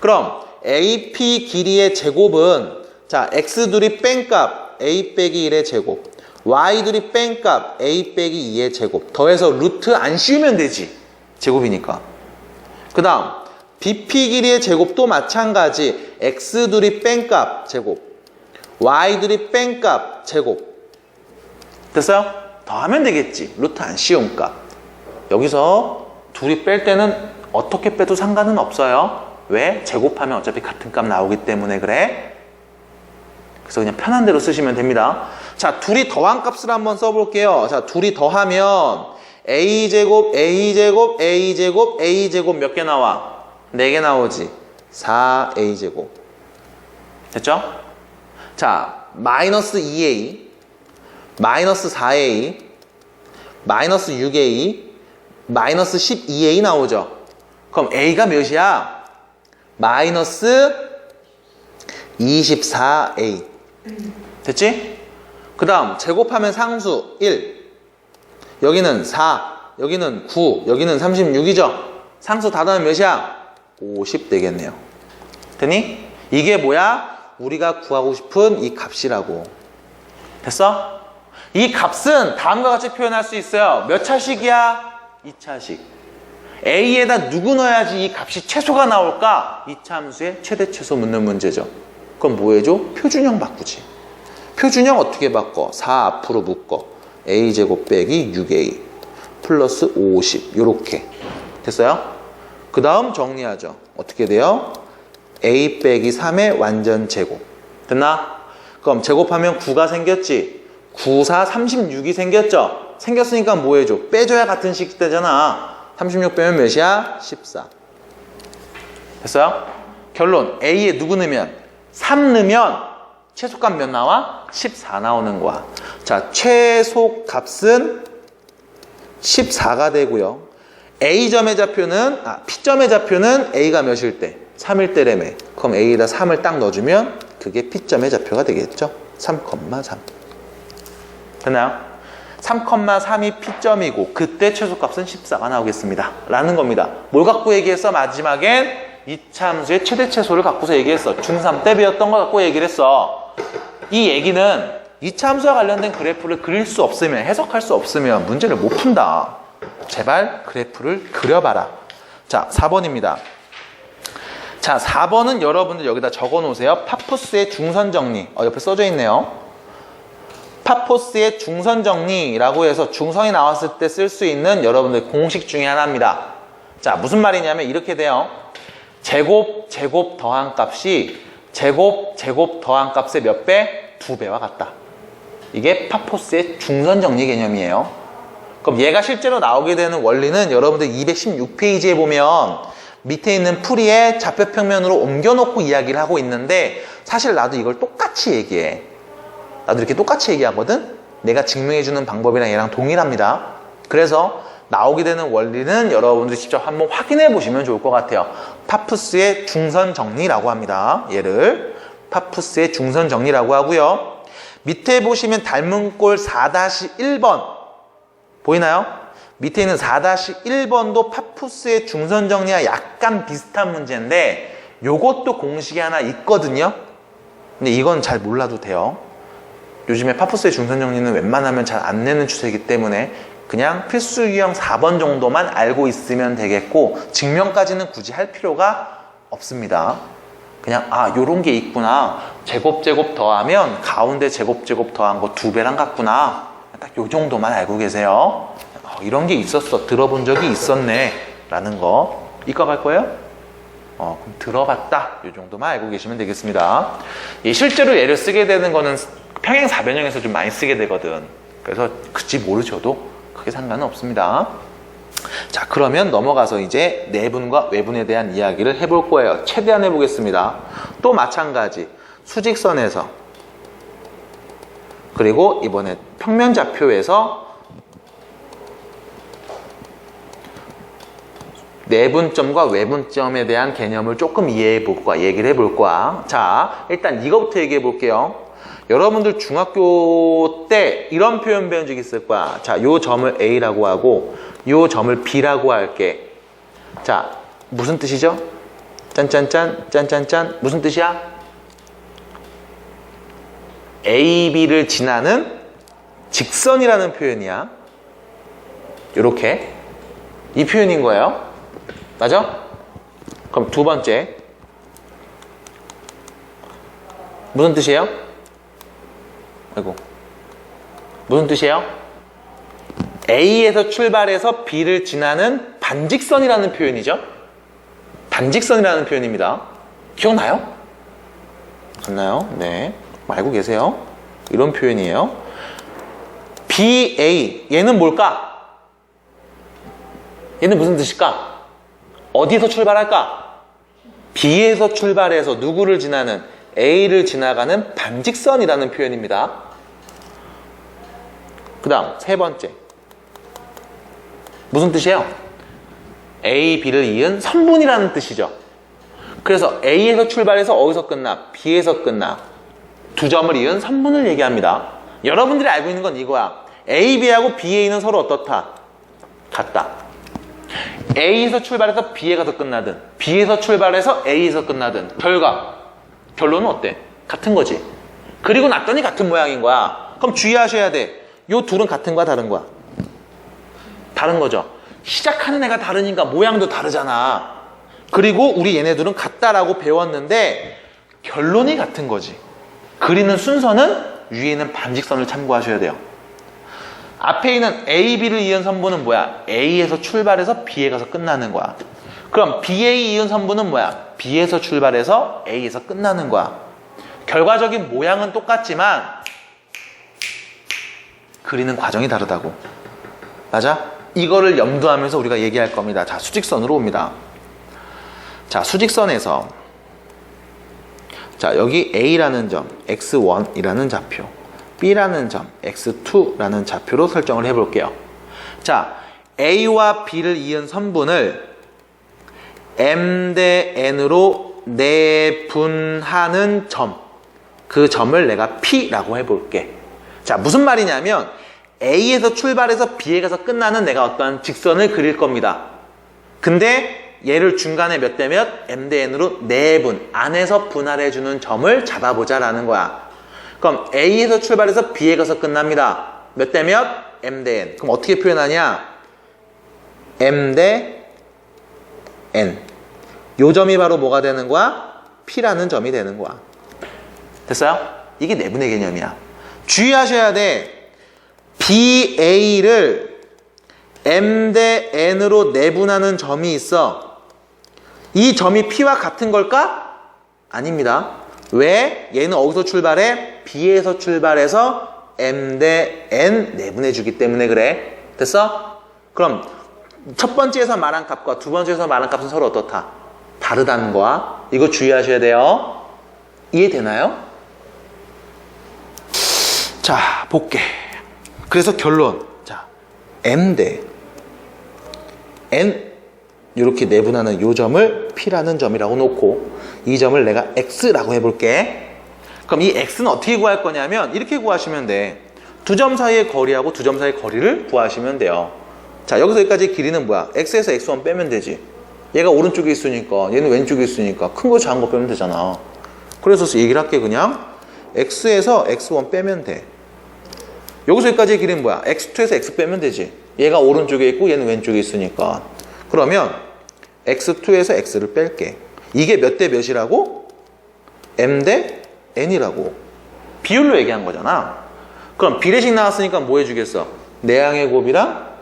그럼 AP 길이의 제곱은 자, X 둘이 뺀값 A 빼기 1의 제곱, Y 둘이 뺀값 A 빼기 2의 제곱 더해서 루트 안 씌우면 되지. 제곱이니까. 그 다음 BP 길이의 제곱도 마찬가지. X 둘이 뺀값 제곱, Y 둘이 뺀값 제곱. 됐어요? 더하면 되겠지. 루트 안 씌운 값. 여기서 둘이 뺄 때는 어떻게 빼도 상관은 없어요. 왜? 제곱하면 어차피 같은 값 나오기 때문에 그래. 그래서 그냥 편한 대로 쓰시면 됩니다. 자, 둘이 더한 값을 한번 써볼게요. 자, 둘이 더하면 A제곱, A제곱, A제곱, A제곱 몇 개 나와? 4개 나오지. 4A제곱. 됐죠? 자, 마이너스 2A, 마이너스 4A, 마이너스 6A, 마이너스 12A 나오죠. 그럼 A가 몇이야? 마이너스 24A. 됐지? 그 다음 제곱하면 상수 1, 여기는 4, 여기는 9, 여기는 36이죠. 상수 다 더하면 몇이야? 50 되겠네요. 됐니? 이게 뭐야? 우리가 구하고 싶은 이 값이라고. 됐어? 이 값은 다음과 같이 표현할 수 있어요. 몇 차식이야? 2차식. A에다 누구 넣어야지 이 값이 최소가 나올까? 이 참수의 최대 최소 묻는 문제죠. 그럼 뭐 해줘? 표준형 바꾸지. 표준형 어떻게 바꿔? 4 앞으로 묶어. A제곱 빼기 6A 플러스 50 요렇게. 됐어요? 그 다음 정리하죠. 어떻게 돼요? A 빼기 3의 완전 제곱. 됐나? 그럼 제곱하면 9가 생겼지. 9, 4, 36이 생겼죠? 생겼으니까 뭐 해줘? 빼줘야 같은 식 되잖아. 36 빼면 몇이야? 14. 됐어요? 결론 A에 누구 넣으면? 3 넣으면 최소값 몇 나와? 14 나오는 거야. 자, 최소값은 14가 되고요. A점의 좌표는 P점의 좌표는 A가 몇일 때? 3일 때라며. 그럼 A에다 3을 딱 넣어주면 그게 P점의 좌표가 되겠죠? 3,3. 됐나요? 3,3이 P점이고 그때 최소값은 14가 나오겠습니다. 라는 겁니다. 뭘 갖고 얘기했어? 마지막엔 이참수의 최대 최소를 갖고서 얘기했어. 중3 때 배웠던 거 갖고 얘기를 했어. 이 얘기는 이참수와 관련된 그래프를 그릴 수 없으면, 해석할 수 없으면 문제를 못 푼다. 제발 그래프를 그려봐라. 자, 4번입니다. 자, 4번은 여러분들 여기다 적어 놓으세요. 파푸스의 중선 정리. 옆에 써져 있네요. 파포스의 중선 정리라고 해서 중선이 나왔을 때 쓸 수 있는 여러분들 공식 중에 하나입니다. 자, 무슨 말이냐면 이렇게 돼요. 제곱, 제곱 더한 값이 제곱, 제곱 더한 값의 몇 배? 2배와 같다. 이게 파포스의 중선 정리 개념이에요. 그럼 얘가 실제로 나오게 되는 원리는 여러분들 216페이지에 보면 밑에 있는 풀이에 좌표평면으로 옮겨놓고 이야기를 하고 있는데 사실 나도 이걸 똑같이 얘기해. 나도 이렇게 똑같이 얘기하거든? 내가 증명해주는 방법이랑 얘랑 동일합니다. 그래서 나오게 되는 원리는 여러분들이 직접 한번 확인해 보시면 좋을 것 같아요. 파푸스의 중선 정리라고 합니다. 얘를 파푸스의 중선 정리라고 하고요. 밑에 보시면 닮은 꼴 4-1번 보이나요? 밑에 있는 4-1번도 파푸스의 중선 정리와 약간 비슷한 문제인데 요것도 공식이 하나 있거든요. 근데 이건 잘 몰라도 돼요. 요즘에 파푸스의 중선 정리는 웬만하면 잘 안 내는 추세이기 때문에 그냥 필수 유형 4번 정도만 알고 있으면 되겠고 증명까지는 굳이 할 필요가 없습니다. 그냥 요런 게 있구나. 제곱 더하면 가운데 제곱 더한 거 2배랑 같구나. 딱 요 정도만 알고 계세요. 이런 게 있었어. 들어본 적이 있었네. 라는 거. 이과 갈 거예요? 그럼 들어봤다. 요 정도만 알고 계시면 되겠습니다. 실제로 얘를 쓰게 되는 거는 평행 사변형에서 좀 많이 쓰게 되거든. 그래서 그치 모르셔도 크게 상관은 없습니다. 자, 그러면 넘어가서 이제 내분과 외분에 대한 이야기를 해볼 거예요. 최대한 해보겠습니다. 또 마찬가지 수직선에서 그리고 이번에 평면좌표에서 내분점과 외분점에 대한 개념을 조금 이해해 볼 거야. 얘기를 해볼 거야. 자, 일단 이거부터 얘기해 볼게요. 여러분들 중학교 때 이런 표현 배운 적 있을 거야. 자, 요 점을 A라고 하고 요 점을 B라고 할게. 자, 무슨 뜻이죠? 짠짠짠 짠짠짠 무슨 뜻이야? A, B를 지나는 직선이라는 표현이야. 요렇게 이 표현인 거예요. 맞아? 그럼 두 번째 무슨 뜻이에요? 아이고 무슨 뜻이에요? A에서 출발해서 B를 지나는 반직선이라는 표현이죠. 반직선이라는 표현입니다. 기억나요? 맞나요? 네, 알고 계세요. 이런 표현이에요. BA 얘는 뭘까? 얘는 무슨 뜻일까? 어디서 출발할까? B에서 출발해서 누구를 지나는? A를 지나가는 반직선이라는 표현입니다. 그 다음 세 번째 무슨 뜻이에요? A, B를 이은 선분이라는 뜻이죠. 그래서 A에서 출발해서 어디서 끝나? B에서 끝나. 두 점을 이은 선분을 얘기합니다. 여러분들이 알고 있는 건 이거야. A, B하고 BA는 서로 어떻다? 같다. A에서 출발해서 B에 가서 끝나든 B에서 출발해서 A에서 끝나든 결론은 어때? 같은 거지. 그리고 났더니 같은 모양인 거야. 그럼 주의하셔야 돼. 요 둘은 같은 거야 다른 거야? 다른 거죠. 시작하는 애가 다르니까 모양도 다르잖아. 그리고 우리 얘네들은 같다라고 배웠는데 결론이 같은 거지. 그리는 순서는 위에 있는 반직선을 참고하셔야 돼요. 앞에 있는 A, B를 이은 선분은 뭐야? A에서 출발해서 B에 가서 끝나는 거야. 그럼 BA 이은 선분은 뭐야? B에서 출발해서 A에서 끝나는 거야. 결과적인 모양은 똑같지만 그리는 과정이 다르다고. 맞아? 이거를 염두하면서 우리가 얘기할 겁니다. 자, 수직선으로 옵니다. 자, 수직선에서 자, 여기 A라는 점, x1이라는 좌표, B라는 점, x2라는 좌표로 설정을 해볼게요. 자, A와 B를 이은 선분을 M 대 N으로 내분하는 점, 그 점을 내가 P라고 해볼게. 자, 무슨 말이냐면 A에서 출발해서 B에 가서 끝나는 내가 어떤 직선을 그릴 겁니다. 근데 얘를 중간에 몇 대 몇? M 대 N으로 내분, 안에서 분할해주는 점을 잡아보자 라는 거야. 그럼 A에서 출발해서 B에 가서 끝납니다. 몇 대 몇? M 대 N. 그럼 어떻게 표현하냐? M 대 N. 요 점이 바로 뭐가 되는 거야? P라는 점이 되는 거야. 됐어요? 이게 내분의 개념이야. 주의하셔야 돼. BA를 M 대 N으로 내분하는 점이 있어. 이 점이 P와 같은 걸까? 아닙니다. 왜? 얘는 어디서 출발해? B에서 출발해서 M 대 N 내분해주기 때문에 그래. 됐어? 그럼 첫 번째에서 말한 값과 두 번째에서 말한 값은 서로 어떻다? 다르다는 거야. 이거 주의하셔야 돼요. 이해되나요? 자, 볼게. 그래서 결론. 자, M 대 N 이렇게 내분하는 요 점을 P라는 점이라고 놓고 이 점을 내가 X라고 해볼게. 그럼 이 X는 어떻게 구할 거냐면 이렇게 구하시면 돼. 두 점 사이의 거리하고 두 점 사이의 거리를 구하시면 돼요. 자, 여기서 여기까지 길이는 뭐야? X에서 X1 빼면 되지. 얘가 오른쪽에 있으니까 얘는 왼쪽에 있으니까 큰 거 작은 거 빼면 되잖아. 그래서 얘기를 할게. 그냥 X에서 X1 빼면 돼. 여기서 여기까지의 길이는 뭐야? X2에서 X 빼면 되지. 얘가 오른쪽에 있고 얘는 왼쪽에 있으니까. 그러면 x2에서 x를 뺄게. 이게 몇 대 몇이라고? m 대 n이라고. 비율로 얘기한 거잖아. 그럼 비례식 나왔으니까 뭐 해주겠어? 내항의 곱이랑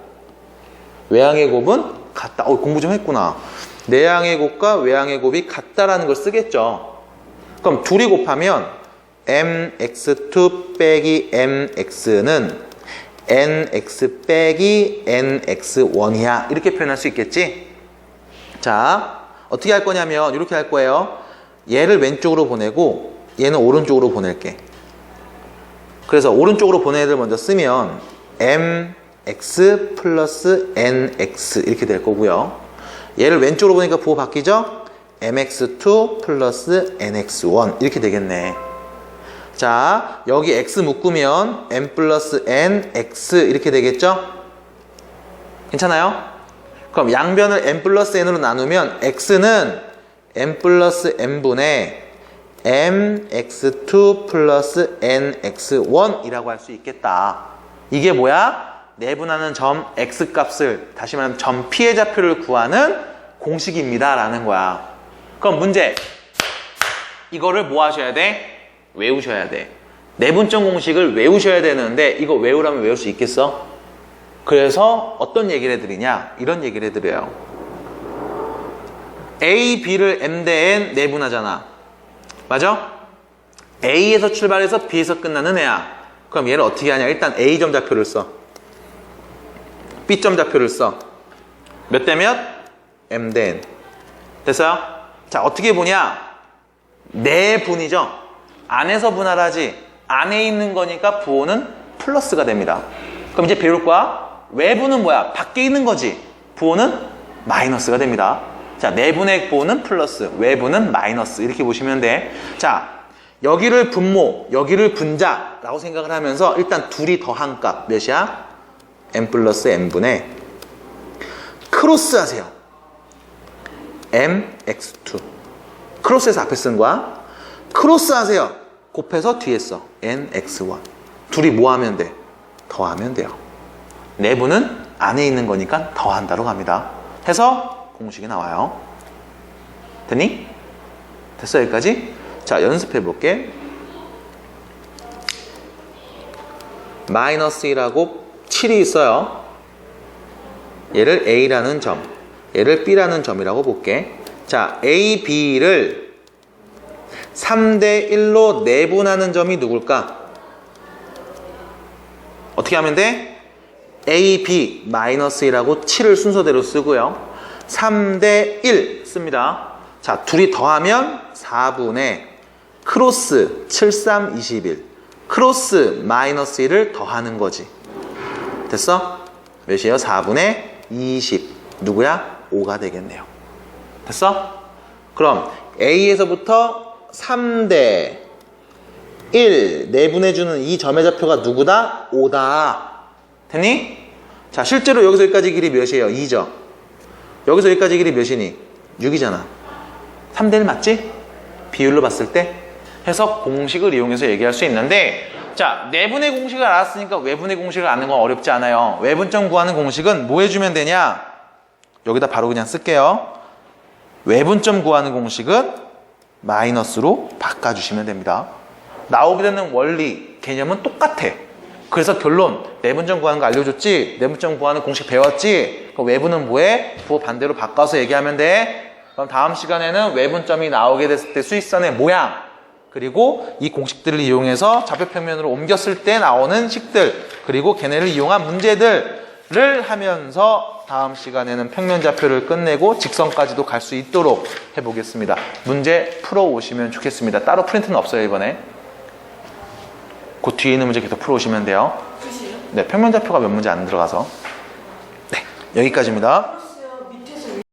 외항의 곱은 같다. 공부 좀 했구나. 내항의 곱과 외항의 곱이 같다라는 걸 쓰겠죠. 그럼 둘이 곱하면 mx2 빼기 mx는 nx 빼기 nx1이야. 이렇게 표현할 수 있겠지? 자, 어떻게 할 거냐면 이렇게 할 거예요. 얘를 왼쪽으로 보내고 얘는 오른쪽으로 보낼게. 그래서 오른쪽으로 보내는 애들 먼저 쓰면 mx 플러스 nx 이렇게 될 거고요. 얘를 왼쪽으로 보니까 부호 바뀌죠? mx2 플러스 nx1 이렇게 되겠네. 자, 여기 x 묶으면 m 플러스 nx 이렇게 되겠죠? 괜찮아요? 그럼 양변을 m 플러스 n으로 나누면 x는 m 플러스 n분의 mx2 플러스 nx1 이라고 할 수 있겠다. 이게 뭐야? 내분하는 점 x 값을, 다시 말하면 점 P의 좌표를 구하는 공식입니다 라는 거야. 그럼 문제, 이거를 뭐 하셔야 돼? 외우셔야 돼. 내분점 공식을 외우셔야 되는데 이거 외우라면 외울 수 있겠어? 그래서 어떤 얘기를 해드리냐? 이런 얘기를 해드려요. A, B를 M 대 N 내분하잖아. 맞아? A에서 출발해서 B에서 끝나는 애야. 그럼 얘를 어떻게 하냐? 일단 A점 좌표를 써. B점 좌표를 써. 몇 대 몇? M 대 N. 됐어요? 자, 어떻게 보냐? 내분이죠? 안에서 분할하지. 안에 있는 거니까 부호는 플러스가 됩니다. 그럼 이제 배울 거야. 외부는 뭐야? 밖에 있는 거지. 부호는 마이너스가 됩니다. 자, 내분의 부호는 플러스, 외부는 마이너스 이렇게 보시면 돼. 자, 여기를 분모, 여기를 분자라고 생각을 하면서 일단 둘이 더한 값 몇이야? m 플러스 n분의 크로스 하세요. mx2 크로스해서 앞에 쓴 거야. 크로스 하세요. 곱해서 뒤에 써. nx1 둘이 뭐 하면 돼? 더하면 돼요. 내분은 안에 있는 거니까 더한다로 갑니다. 해서 공식이 나와요. 됐니? 됐어 여기까지? 자, 연습해 볼게. 마이너스 1하고 7이 있어요. 얘를 A라는 점, 얘를 B라는 점이라고 볼게. 자, A, B를 3대 1로 내분하는 점이 누굴까? 어떻게 하면 돼? A, B, 마이너스 1하고 7을 순서대로 쓰고요. 3대 1 씁니다. 자, 둘이 더하면 4분의 크로스 7, 3, 21 크로스 마이너스 1을 더하는 거지. 됐어? 몇이에요? 4분의 20 누구야? 5가 되겠네요. 됐어? 그럼 A에서부터 3대 1 내분해주는 이 점의 좌표가 누구다? 5다. 됐니? 자, 실제로 여기서 여기까지 길이 몇이에요? 2죠. 여기서 여기까지 길이 몇이니? 6이잖아. 3대 1 맞지? 비율로 봤을 때. 해서 공식을 이용해서 얘기할 수 있는데, 자, 내분의 공식을 알았으니까 외분의 공식을 아는 건 어렵지 않아요. 외분점 구하는 공식은 뭐 해주면 되냐? 여기다 바로 그냥 쓸게요. 외분점 구하는 공식은 마이너스로 바꿔주시면 됩니다. 나오게 되는 원리, 개념은 똑같아. 그래서 결론, 내분점 구하는 거 알려줬지? 내분점 구하는 공식 배웠지? 그럼 외분은 뭐해? 부호 반대로 바꿔서 얘기하면 돼. 그럼 다음 시간에는 외분점이 나오게 됐을 때 수익선의 모양, 그리고 이 공식들을 이용해서 좌표평면으로 옮겼을 때 나오는 식들, 그리고 걔네를 이용한 문제들을 하면서 다음 시간에는 평면좌표를 끝내고 직선까지도 갈 수 있도록 해보겠습니다. 문제 풀어오시면 좋겠습니다. 따로 프린트는 없어요, 이번에. 그 뒤에 있는 문제 계속 풀어오시면 돼요. 끝이에요? 네, 평면좌표가 몇 문제 안 들어가서. 네, 여기까지입니다.